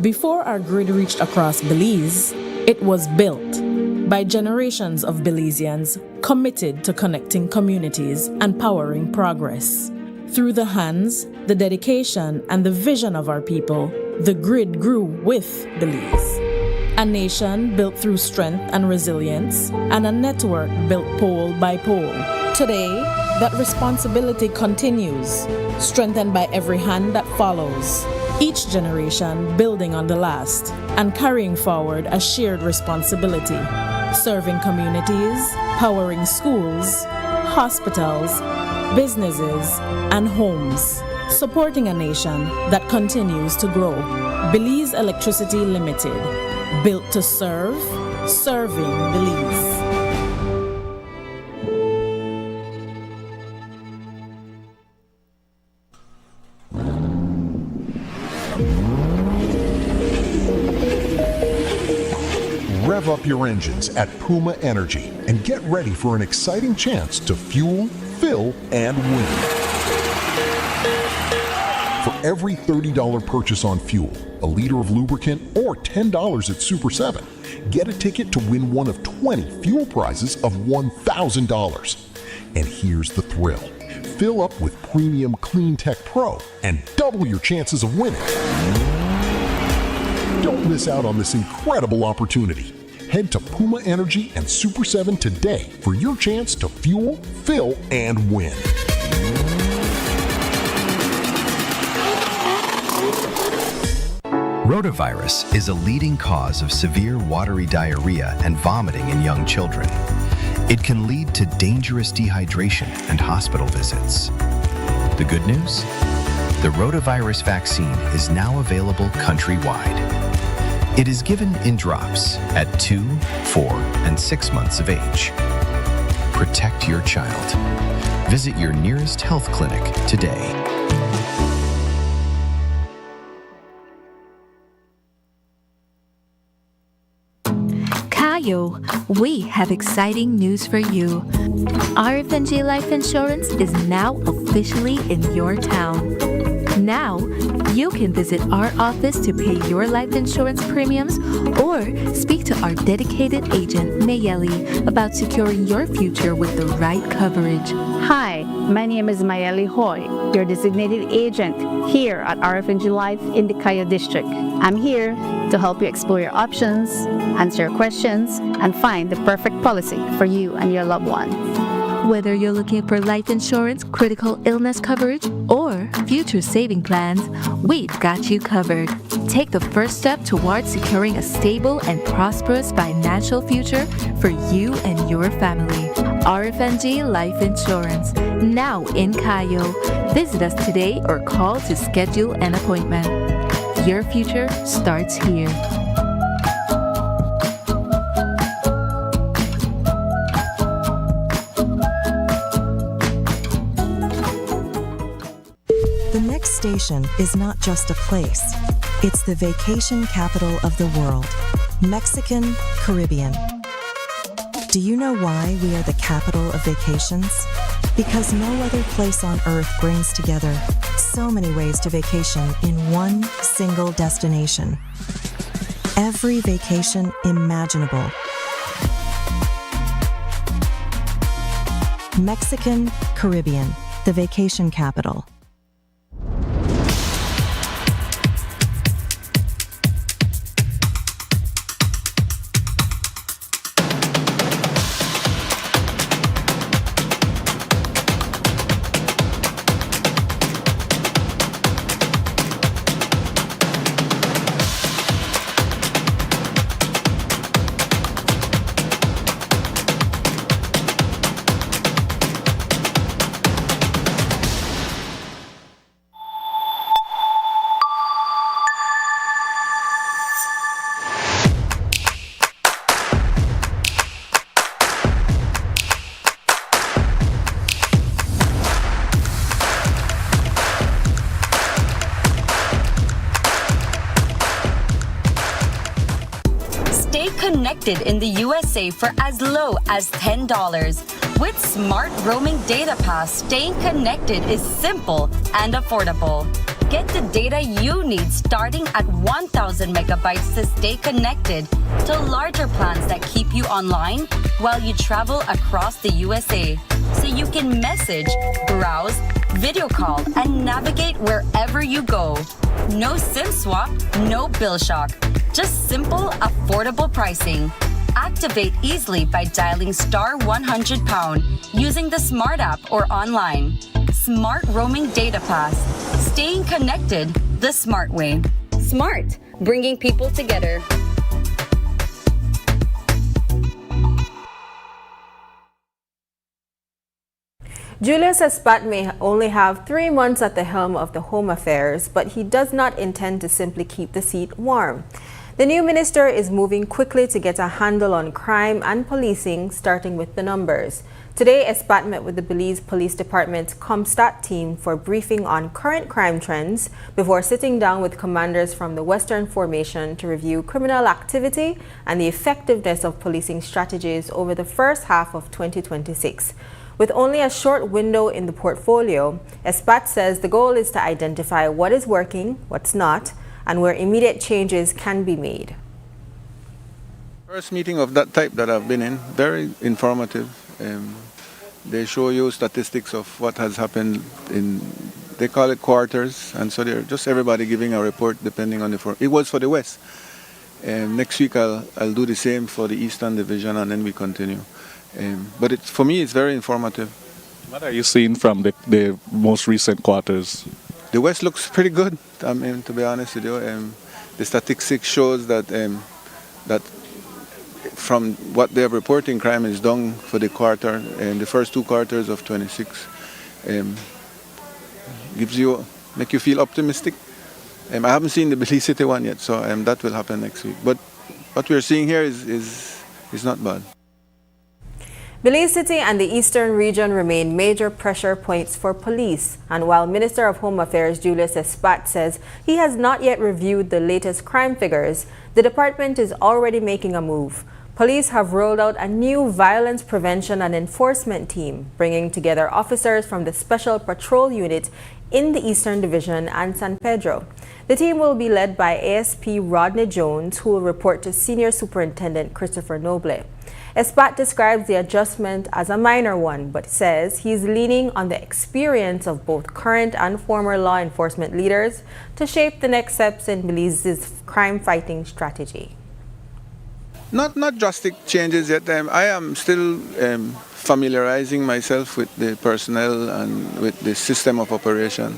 Before our grid reached across Belize, it was built by generations of Belizeans committed to connecting communities and powering progress. Through the hands, the dedication, and the vision of our people, the grid grew with Belize. A nation built through strength and resilience, and a network built pole by pole. Today, that responsibility continues, strengthened by every hand that follows. Each generation building on the last and carrying forward a shared responsibility, serving communities, powering schools, hospitals, businesses, and homes, supporting a nation that continues to grow. Belize Electricity Limited, built to serve, serving Belize. Rev up your engines at Puma Energy and get ready for an exciting chance to fuel, fill, and win. For every $30 purchase on fuel, a liter of lubricant, or $10 at Super 7, get a ticket to win one of 20 fuel prizes of $1,000. And here's the thrill. Fill up with Premium Clean Tech Pro and double your chances of winning. Don't miss out on this incredible opportunity. Head to Puma Energy and Super 7 today for your chance to fuel, fill, and win. Rotavirus is a leading cause of severe watery diarrhea and vomiting in young children. It can lead to dangerous dehydration and hospital visits. The good news? The rotavirus vaccine is now available countrywide. It is given in drops at 2, 4, and 6 months of age. Protect your child. Visit your nearest health clinic today. Kayo, we have exciting news for you. RFNG Life Insurance is now officially in your town. Now, you can visit our office to pay your life insurance premiums or speak to our dedicated agent, Mayeli, about securing your future with the right coverage. Hi, my name is Mayeli Hoy, your designated agent here at RFNG Life in the Cayo District. I'm here to help you explore your options, answer your questions, and find the perfect policy for you and your loved one. Whether you're looking for life insurance, critical illness coverage, or future saving plans, we've got you covered. Take the first step towards securing a stable and prosperous financial future for you and your family. RFNG Life Insurance, now in Cayo. Visit us today or call to schedule an appointment. Your future starts here. The next station is not just a place, it's the vacation capital of the world, Mexican Caribbean. Do you know why we are the capital of vacations? Because no other place on earth brings together so many ways to vacation in one single destination. Every vacation imaginable. Mexican Caribbean, the vacation capital. Stay connected in the USA for as low as $10. With Smart Roaming Data Pass, staying connected is simple and affordable. Get the data you need starting at 1,000 megabytes to stay connected to larger plans that keep you online while you travel across the USA. So you can message, browse, video call, and navigate wherever you go. No SIM swap, no bill shock. Just simple, affordable pricing. Activate easily by dialing *100# using the Smart app or online. Smart Roaming Data Pass. Staying connected the smart way. Smart, bringing people together. Julius Espat may only have 3 months at the helm of the Home Affairs, but he does not intend to simply keep the seat warm. The new minister is moving quickly to get a handle on crime and policing, starting with the numbers. Today, Espat met with the Belize Police Department's ComStat team for a briefing on current crime trends before sitting down with commanders from the Western Formation to review criminal activity and the effectiveness of policing strategies over the first half of 2026. With only a short window in the portfolio, Espat says the goal is to identify what is working, what's not, and where immediate changes can be made. First meeting of that type that I've been in, very informative. They show you statistics of what has happened in, they call it quarters, and so they're just everybody giving a report depending on the, it was for the West. Next week I'll do the same for the Eastern Division, and then we continue. But for me, it's very informative. What are you seeing from the most recent quarters? The West looks pretty good. I mean, to be honest with you, the statistics shows that that from what they're reporting, crime is down for the quarter, and the first 2 quarters of 26 make you feel optimistic. I haven't seen the Belize City one yet, so that will happen next week. But what we're seeing here is not bad. Belize City and the Eastern region remain major pressure points for police, and while Minister of Home Affairs Julius Espat says he has not yet reviewed the latest crime figures, the department is already making a move. Police have rolled out a new violence prevention and enforcement team, bringing together officers from the Special Patrol Unit in the Eastern Division and San Pedro. The team will be led by ASP Rodney Jones, who will report to Senior Superintendent Christopher Noble. Espat describes the adjustment as a minor one, but says he's leaning on the experience of both current and former law enforcement leaders to shape the next steps in Belize's crime-fighting strategy. Not drastic changes yet. I am still familiarizing myself with the personnel and with the system of operation.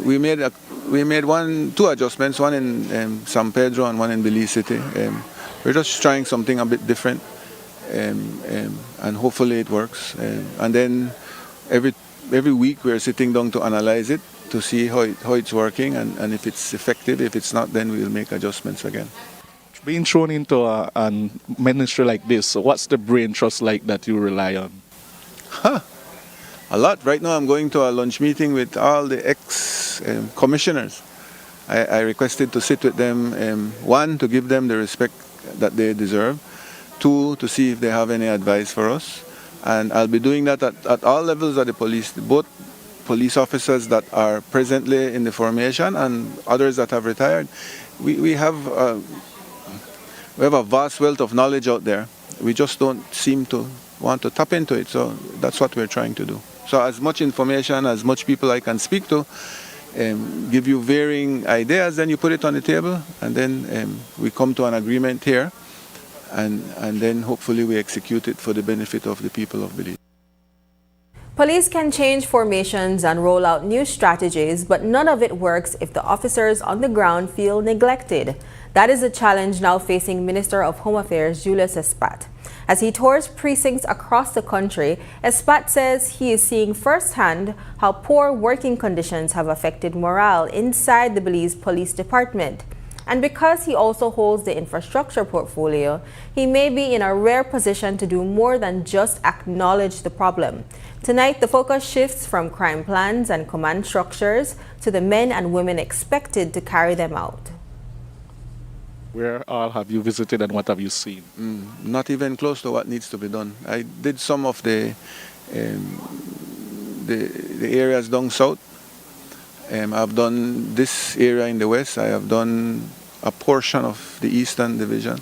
We made 2 adjustments, one in San Pedro and one in Belize City. We're just trying something a bit different. And hopefully it works. And then every week we're sitting down to analyze it, to see how it's working, and if it's effective. If it's not, then we'll make adjustments again. Being thrown into a ministry like this, what's the brain trust like that you rely on? A lot. Right now I'm going to a lunch meeting with all the ex-commissioners. I requested to sit with them, 1, to give them the respect that they deserve, 2, to see if they have any advice for us. And I'll be doing that at all levels of the police, both police officers that are presently in the formation and others that have retired. We have a vast wealth of knowledge out there. We just don't seem to want to tap into it, so that's what we're trying to do. So as much information, as much people I can speak to, give you varying ideas, then you put it on the table, and then we come to an agreement here, and then hopefully we execute it for the benefit of the people of Belize. Police can change formations and roll out new strategies, but none of it works if the officers on the ground feel neglected. That is a challenge now facing Minister of Home Affairs Julius Espat. As he tours precincts across the country, Espat says he is seeing firsthand how poor working conditions have affected morale inside the Belize Police Department. And because he also holds the infrastructure portfolio, he may be in a rare position to do more than just acknowledge the problem. Tonight, the focus shifts from crime plans and command structures to the men and women expected to carry them out. Where all have you visited and what have you seen? Not even close to what needs to be done. I did some of the areas down south. I've done this area in the west. I have done a portion of the eastern division.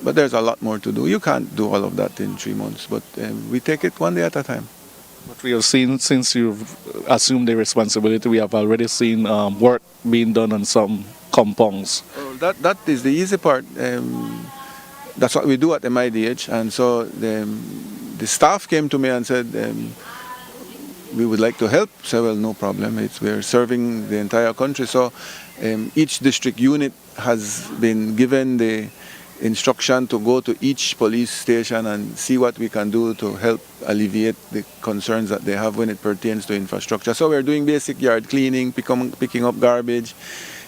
But there's a lot more to do. You can't do all of that in 3 months, but we take it one day at a time. What we have seen since you've assumed the responsibility, we have already seen work being done on some compounds. That is the easy part. That's what we do at MIDH. And so the staff came to me and said, we would like to help. So, well, no problem. We're serving the entire country. So each district unit has been given the instruction to go to each police station and see what we can do to help alleviate the concerns that they have when it pertains to infrastructure. So we're doing basic yard cleaning, picking up garbage.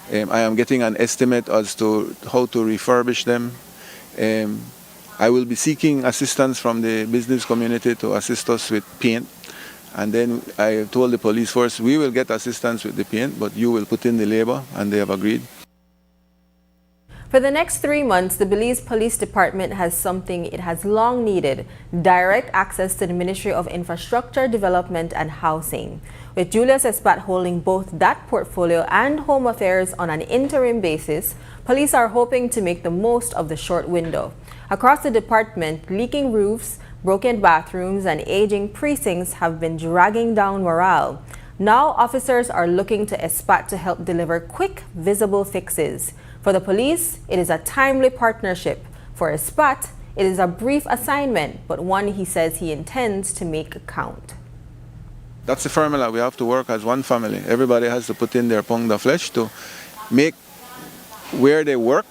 I am getting an estimate as to how to refurbish them. I will be seeking assistance from the business community to assist us with paint. And then I told the police force, we will get assistance with the paint, but you will put in the labor, and they have agreed. For the next 3 months, the Belize Police Department has something it has long needed: direct access to the Ministry of Infrastructure, Development and Housing. With Julius Espat holding both that portfolio and Home Affairs on an interim basis, police are hoping to make the most of the short window. Across the department, leaking roofs, broken bathrooms and aging precincts have been dragging down morale. Now officers are looking to Espat to help deliver quick, visible fixes. For the police, it is a timely partnership. For Espat, it is a brief assignment, but one he says he intends to make count. That's the formula. We have to work as one family. Everybody has to put in their pound of flesh to make where they work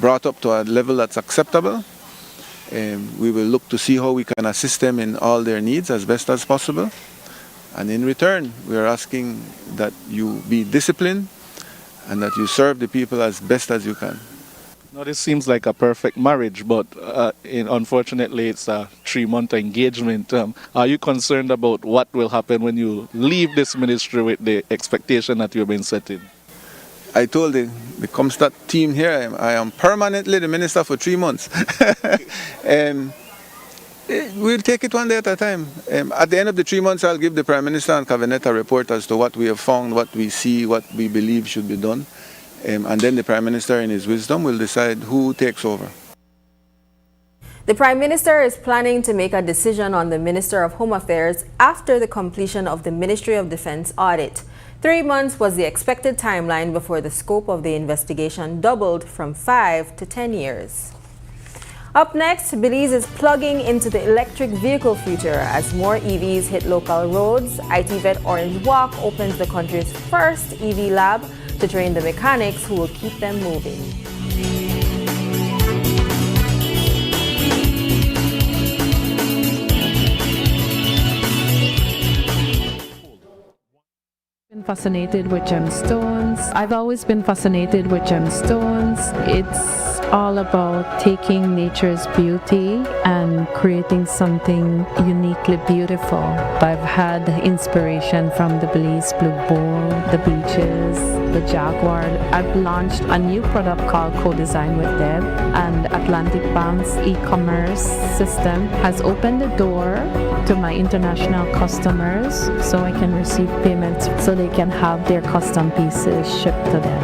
brought up to a level that's acceptable. We will look to see how we can assist them in all their needs as best as possible. And in return, we are asking that you be disciplined and that you serve the people as best as you can. Now, this seems like a perfect marriage, but unfortunately, it's a 3-month engagement. Are you concerned about what will happen when you leave this ministry with the expectation that you've been setting? I told the Comstat team here, I am permanently the minister for 3 months. We'll take it one day at a time. At the end of the 3 months, I'll give the Prime Minister and Cabinet a report as to what we have found, what we see, what we believe should be done. And then the Prime Minister, in his wisdom, will decide who takes over. The Prime Minister is planning to make a decision on the Minister of Home Affairs after the completion of the Ministry of Defense audit. 3 months was the expected timeline before the scope of the investigation doubled from 5 to 10 years. Up next, Belize is plugging into the electric vehicle future as more EVs hit local roads. ITVET Orange Walk opens the country's first EV lab to train the mechanics who will keep them moving. Been fascinated with gemstones. I've always been fascinated with gemstones. It's all about taking nature's beauty and creating something uniquely beautiful. I've had inspiration from the Belize Blue Bull, the beaches, the Jaguar. I've launched a new product called Co-Design with Deb, and Atlantic Bank's e-commerce system has opened the door to my international customers so I can receive payments so they can have their custom pieces shipped to them.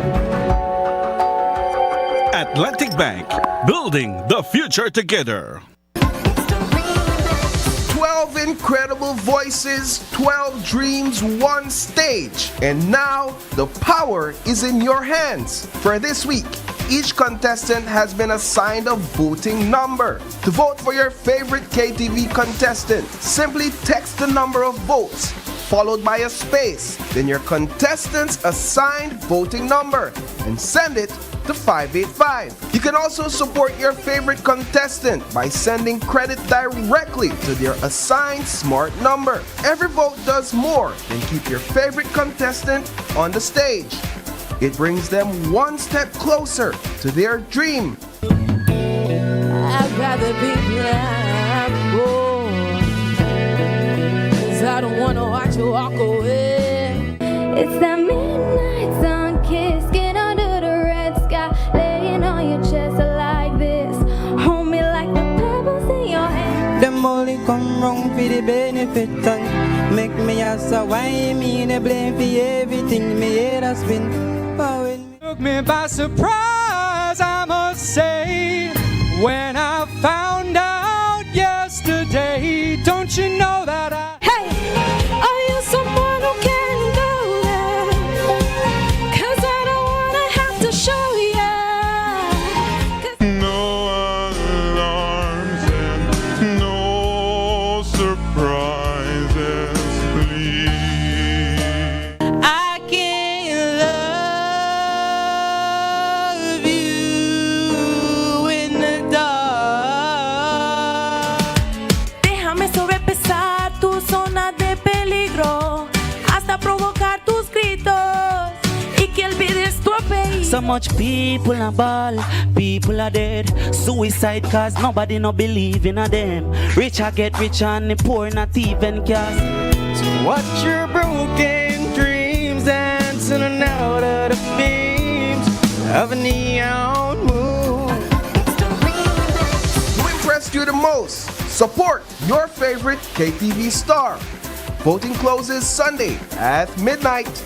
Atlantic Bank, building the future together. 12 incredible voices, 12 dreams, one stage. And now the power is in your hands. For this week, each contestant has been assigned a voting number. To vote for your favorite KTV contestant, simply text the number of votes followed by a space, then your contestant's assigned voting number, and send it to 585. You can also support your favorite contestant by sending credit directly to their assigned smart number. Every vote does more than keep your favorite contestant on the stage. It brings them one step closer to their dream. I'd rather be black, oh, 'cause I don't wanna watch you walk away. It's that midnight sun kiss, get under the red sky. benefit and make me ask why me the blame for everything me head has been. Took me by surprise, I must say, when I found out yesterday. Don't you know that Hey, are you someone who can do that? 'Cause I don't wanna have to show ya. No alarms and no surprises, please. I can't love you in the dark. Déjame sobrepesar tu zona de peligro hasta provocar tus gritos y que olvides tu apellido. So much people are ball, people are dead. Suicide cause nobody no believe in a them. Rich I get rich and the poor not even cast. So watch your broken dreams dancing out of the beams of a neon moon. Who impressed you the most? Support your favorite KTV star. Voting closes Sunday at midnight.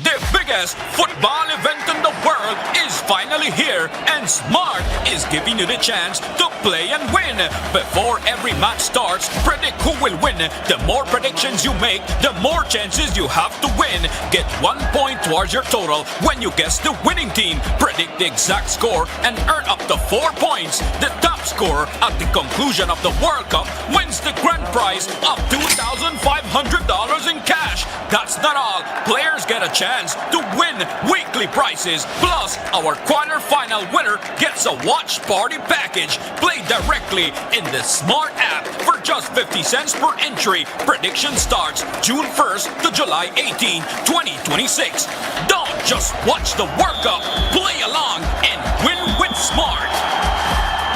The biggest football event in the world is finally here, and Smart is giving you the chance to play and win. Before every match starts, predict who will win. The more predictions you make, the more chances you have to win. Get 1 point towards your total when you guess the winning team. Predict the exact score and earn up to 4 points. The top scorer at the conclusion of the World Cup wins the grand prize of $2,500 in cash. That's not all. Players get a chance to win weekly prizes. Plus, our quarterfinal winner gets a watch party package. Play directly in the Smart app for just 50 cents per entry. Prediction starts June 1st to July 18, 2026. Don't just watch the World Cup. Play along and win with Smart.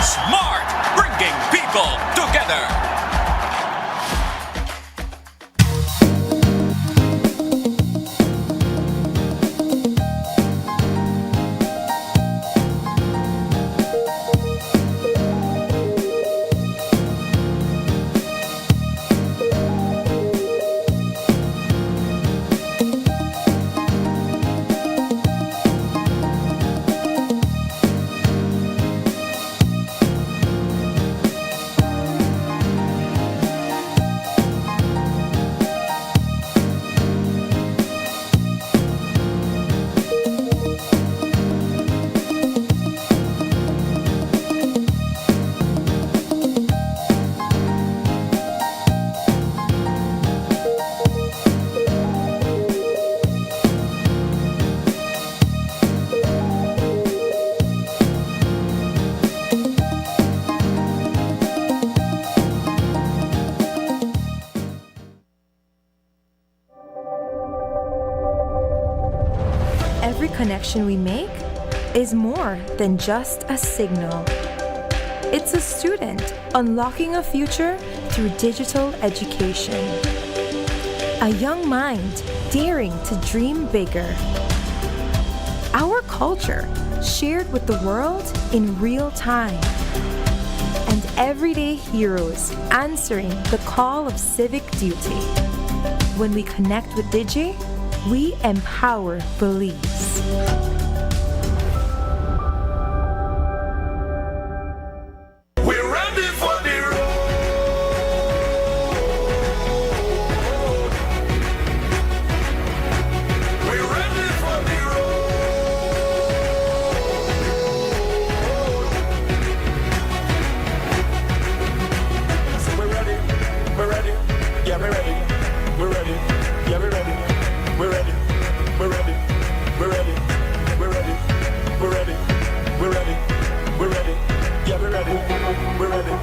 Smart, bringing people together. Every connection we make is more than just a signal. It's a student unlocking a future through digital education. A young mind daring to dream bigger. Our culture shared with the world in real time. And everyday heroes answering the call of civic duty. When we connect with Digi, we empower Belize. We're ready for the road. We're ready for the road. So we're ready, yeah, we're ready, yeah, we're ready. We're ready. We're ready. We're ready. We're ready. We're ready. We're ready. We're ready. Yeah, we're ready. We're ready.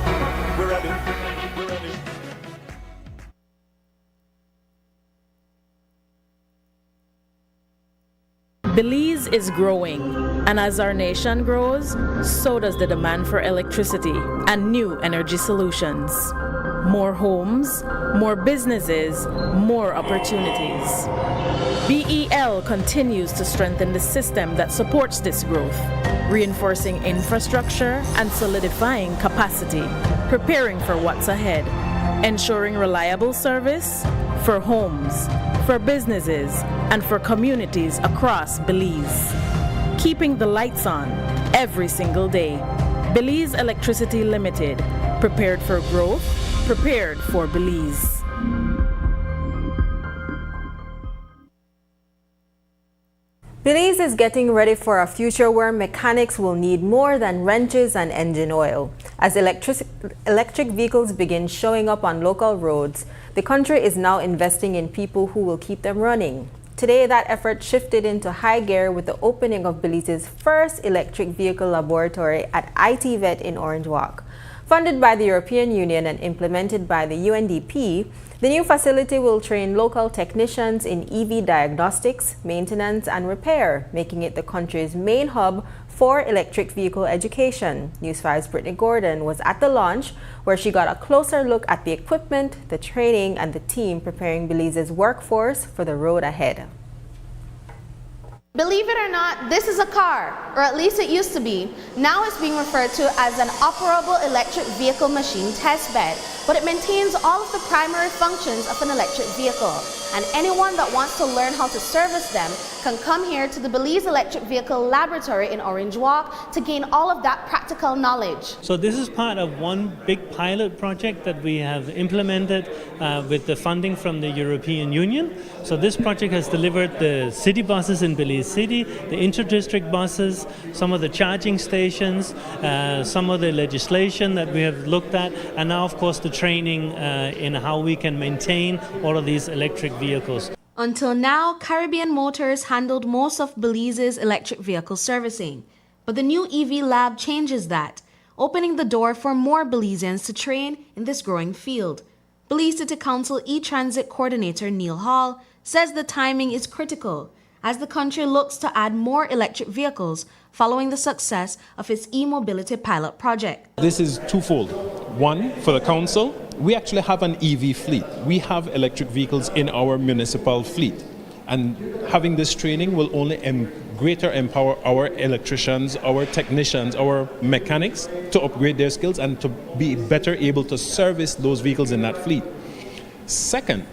We're ready. We're ready. Belize is growing, and as our nation grows, so does the demand for electricity and new energy solutions. More homes, more businesses, more opportunities. BEL continues to strengthen the system that supports this growth, reinforcing infrastructure and solidifying capacity, preparing for what's ahead, ensuring reliable service for homes, for businesses, and for communities across Belize. Keeping the lights on every single day. Belize Electricity Limited, prepared for growth, prepared for Belize. Belize is getting ready for a future where mechanics will need more than wrenches and engine oil. As electric vehicles begin showing up on local roads, the country is now investing in people who will keep them running. Today, that effort shifted into high gear with the opening of Belize's first electric vehicle laboratory at ITVET in Orange Walk. Funded by the European Union and implemented by the UNDP, the new facility will train local technicians in EV diagnostics, maintenance, and repair, making it the country's main hub for electric vehicle education. News 5's Brittany Gordon was at the launch, where she got a closer look at the equipment, the training, and the team preparing Belize's workforce for the road ahead. Believe it or not, this is a car, or at least it used to be. Now it's being referred to as an operable electric vehicle machine test bed, but it maintains all of the primary functions of an electric vehicle. And anyone that wants to learn how to service them can come here to the Belize Electric Vehicle Laboratory in Orange Walk to gain all of that practical knowledge. So this is part of one big pilot project that we have implemented with the funding from the European Union. So this project has delivered the city buses in Belize City, the inter-district buses, some of the charging stations, some of the legislation that we have looked at, and now of course the training in how we can maintain all of these electric vehicles. Until now, Caribbean Motors handled most of Belize's electric vehicle servicing. But the new EV lab changes that, opening the door for more Belizeans to train in this growing field. Belize City Council e-Transit Coordinator Neil Hall says the timing is critical as the country looks to add more electric vehicles following the success of its e-mobility pilot project. This is twofold. One, for the council, we actually have an EV fleet. We have electric vehicles in our municipal fleet. And having this training will only greater empower our electricians, our technicians, our mechanics to upgrade their skills and to be better able to service those vehicles in that fleet. Second,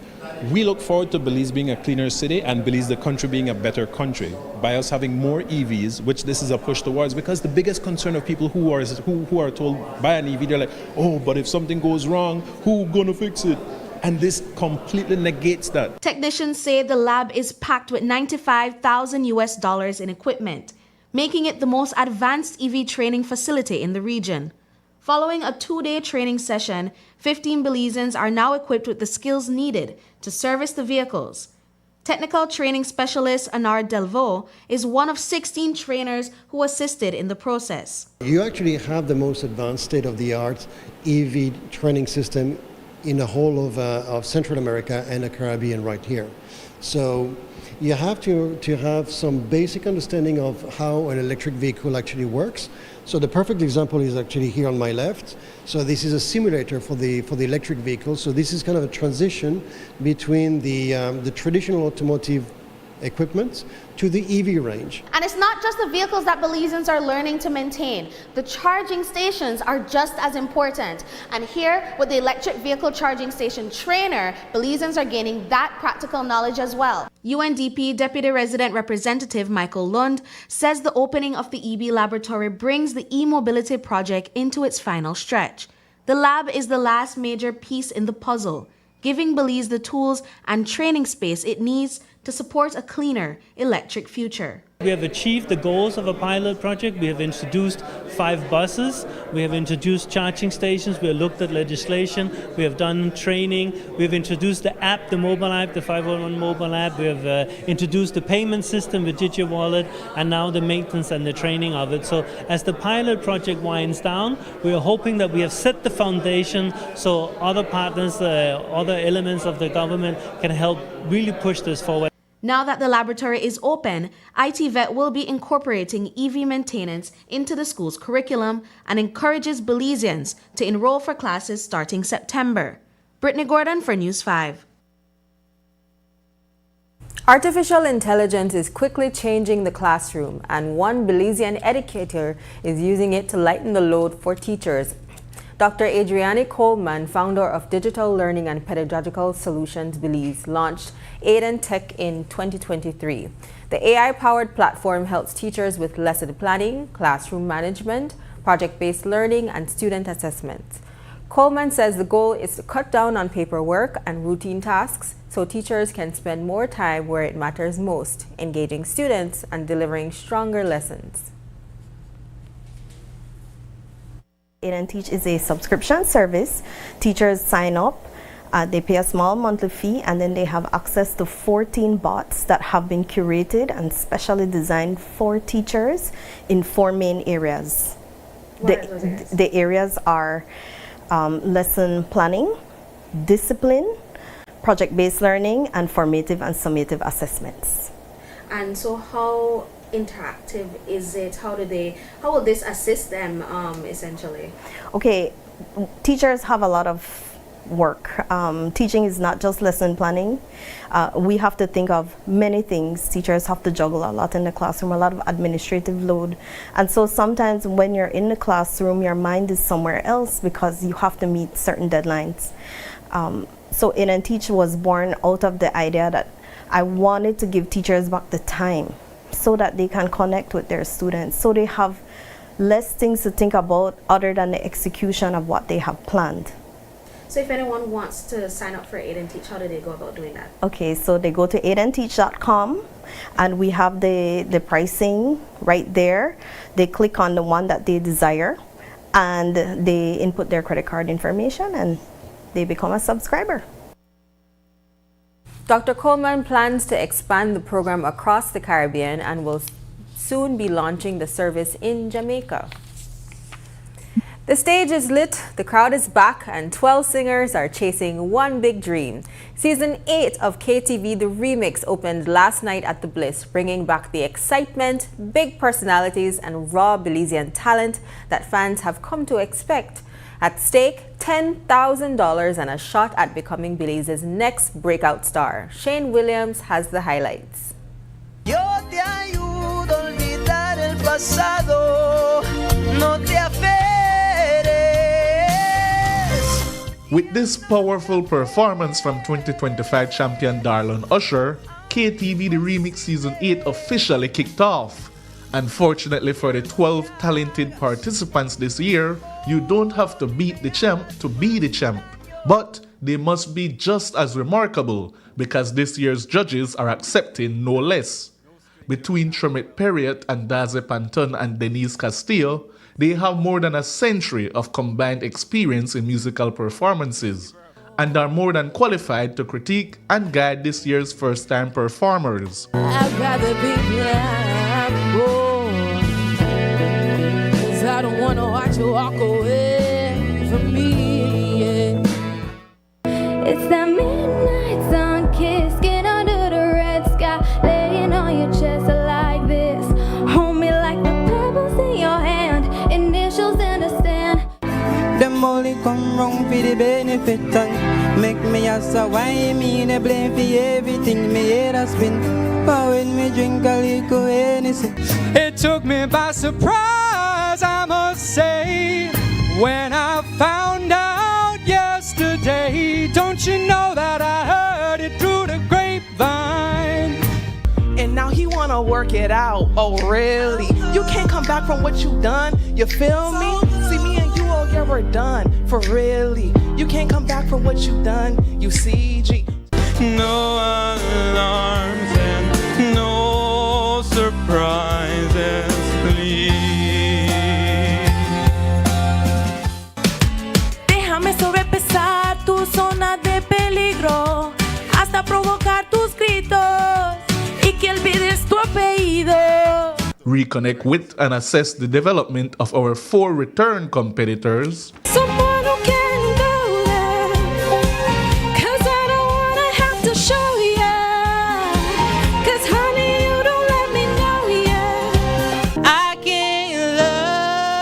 we look forward to Belize being a cleaner city and Belize, the country, being a better country by us having more EVs, which this is a push towards, because the biggest concern of people who are told buy an EV, they're like, oh, but if something goes wrong, who's gonna fix it? And this completely negates that. Technicians say the lab is packed with $95,000 in equipment, making it the most advanced EV training facility in the region. Following a 2-day training session, 15 Belizeans are now equipped with the skills needed to service the vehicles. Technical training specialist Anar Delvaux is one of 16 trainers who assisted in the process. You actually have the most advanced state-of-the-art EV training system in the whole of Central America and the Caribbean right here. So you have to have some basic understanding of how an electric vehicle actually works. So the perfect example is actually here on my left. So this is a simulator for the electric vehicle. So this is kind of a transition between the traditional automotive equipment to the EV range. And it's not just the vehicles that Belizeans are learning to maintain. The charging stations are just as important. And here, with the electric vehicle charging station trainer, Belizeans are gaining that practical knowledge as well. UNDP Deputy Resident Representative Michael Lund says the opening of the EV laboratory brings the e-mobility project into its final stretch. The lab is the last major piece in the puzzle, giving Belize the tools and training space it needs to support a cleaner electric future. We have achieved the goals of a pilot project. We have introduced 5 buses. We have introduced charging stations. We have looked at legislation. We have done training. We have introduced the app, the mobile app, the 501 mobile app. We have introduced the payment system with DigiWallet, and now the maintenance and the training of it. So as the pilot project winds down, we are hoping that we have set the foundation so other partners, other elements of the government can help really push this forward. Now that the laboratory is open, ITVET will be incorporating EV maintenance into the school's curriculum and encourages Belizeans to enroll for classes starting September. Brittany Gordon for News 5. Artificial intelligence is quickly changing the classroom, and one Belizean educator is using it to lighten the load for teachers. Dr. Adriani Coleman, founder of Digital Learning and Pedagogical Solutions Belize, launched Aiden Tech in 2023. The AI-powered platform helps teachers with lesson planning, classroom management, project-based learning, and student assessments. Coleman says the goal is to cut down on paperwork and routine tasks so teachers can spend more time where it matters most, engaging students and delivering stronger lessons. Aiden Teach is a subscription service. Teachers sign up, they pay a small monthly fee, and then they have access to 14 bots that have been curated and specially designed for teachers in 4 main areas. The areas are lesson planning, discipline, project-based learning, and formative and summative assessments. And so how interactive is it? How will this assist them essentially? Okay, teachers have a lot of work. Teaching is not just lesson planning. We have to think of many things. Teachers have to juggle a lot in the classroom, a lot of administrative load. And so sometimes when you're in the classroom, your mind is somewhere else because you have to meet certain deadlines. So Aiden Teach was born out of the idea that I wanted to give teachers back the time so that they can connect with their students, so they have less things to think about other than the execution of what they have planned. So if anyone wants to sign up for Aiden Teach, how do they go about doing that? Okay, so they go to aidenteach.com and we have the pricing right there. They click on the one that they desire and they input their credit card information and they become a subscriber. Dr. Coleman plans to expand the program across the Caribbean and will soon be launching the service in Jamaica. The stage is lit, the crowd is back, and 12 singers are chasing one big dream. Season 8 of KTV The Remix opened last night at the Bliss, bringing back the excitement, big personalities, and raw Belizean talent that fans have come to expect. At stake, $10,000 and a shot at becoming Belize's next breakout star. Shane Williams has the highlights. Yo te ayudo a olvidar el pasado, no te aferres. With this powerful performance from 2025 champion Darlon Usher, KTV The Remix Season 8 officially kicked off. Unfortunately for the 12 talented participants this year, you don't have to beat the champ to be the champ. But they must be just as remarkable because this year's judges are accepting no less. Between Tremette Perriott and Daze Panton and Denise Castillo, they have more than a century of combined experience in musical performances and are more than qualified to critique and guide this year's first-time performers. I'd rather be blind, cause I don't wanna watch you walk away from me, yeah. It's that midnight sun kiss, skin under the red sky, laying on your chest like this. Hold me like the pebbles in your hand, initials in the sand. Them only come round for the benefit and make me ask why me they blame for everything me head has been. But when me drink a little anything, it took me by surprise, I must say, when I found out yesterday. Don't you know that I heard it through the grapevine? And now he wanna work it out. Oh really? You can't come back from what you done. You feel me? See me and you, oh yeah, we're done. For really? You can't come back from what you done. You CG. No alarms and no surprises, please. Déjame sobrepesar tu zona de peligro hasta provocar tus gritos y que olvides tu apellido. Reconnect with and assess the development of our 4 return competitors. Someone who can do that, 'cause I don't wanna have to show ya, 'cause honey you don't let me know yet. I can't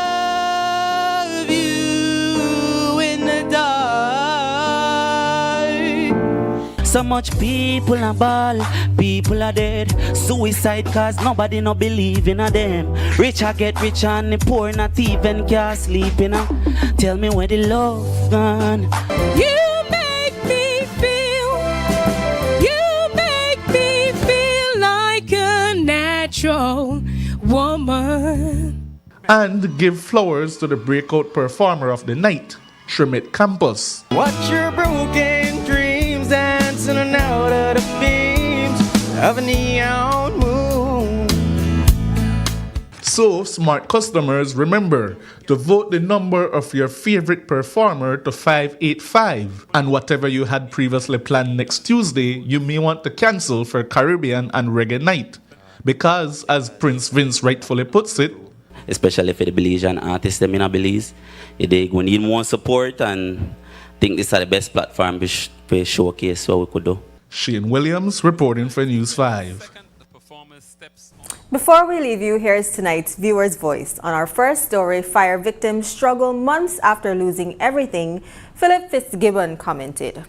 love you in the dark. So much people are ball, people are dead. Suicide cause nobody no believe in a them. Rich I get rich and the poor not even can sleep in a. Tell me where the love gone. You make me feel like a natural woman. And give flowers to the breakout performer of the night, Shrimit Campus. Watch your broken dreams dancing out of the beams of a neon moon. So, smart customers, remember to vote the number of your favorite performer to 585. And whatever you had previously planned next Tuesday, you may want to cancel for Caribbean and Reggae Night. Because, as Prince Vince rightfully puts it, especially for the Belizean artists, them in Belize, they going to need more support and think this is the best platform to showcase what we could do. Shane Williams reporting for News 5. Before we leave you, here's tonight's viewer's voice. On our first story, fire victims struggle months after losing everything, Philip Fitzgibbon commented.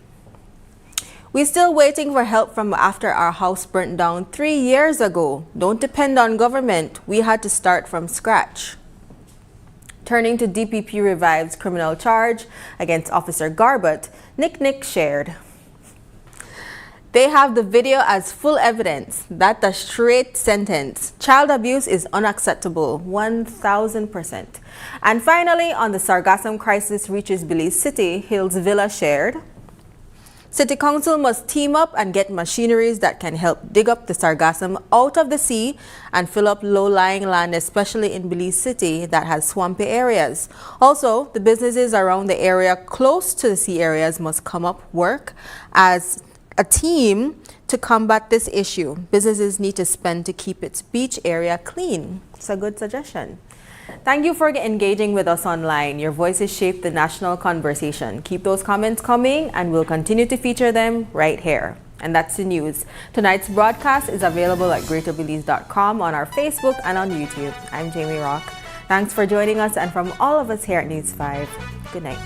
We're still waiting for help from after our house burnt down 3 years ago. Don't depend on government. We had to start from scratch. Turning to DPP revives criminal charge against Officer Garbutt, Nick shared. They have the video as full evidence. That's a straight sentence. Child abuse is unacceptable, 1000%. And finally, on the Sargassum crisis reaches Belize City, Hills Villa shared. City Council must team up and get machineries that can help dig up the sargassum out of the sea and fill up low-lying land, especially in Belize City that has swampy areas. Also, the businesses around the area close to the sea areas must come up work as a team to combat this issue. Businesses need to spend to keep its beach area clean. It's a good suggestion. Thank you for engaging with us online. Your voices shape the national conversation. Keep those comments coming and we'll continue to feature them right here. And that's the news. Tonight's broadcast is available at greaterbelize.com, on our Facebook and on YouTube. I'm Jamie Rock. Thanks for joining us, and from all of us here at News 5, good night.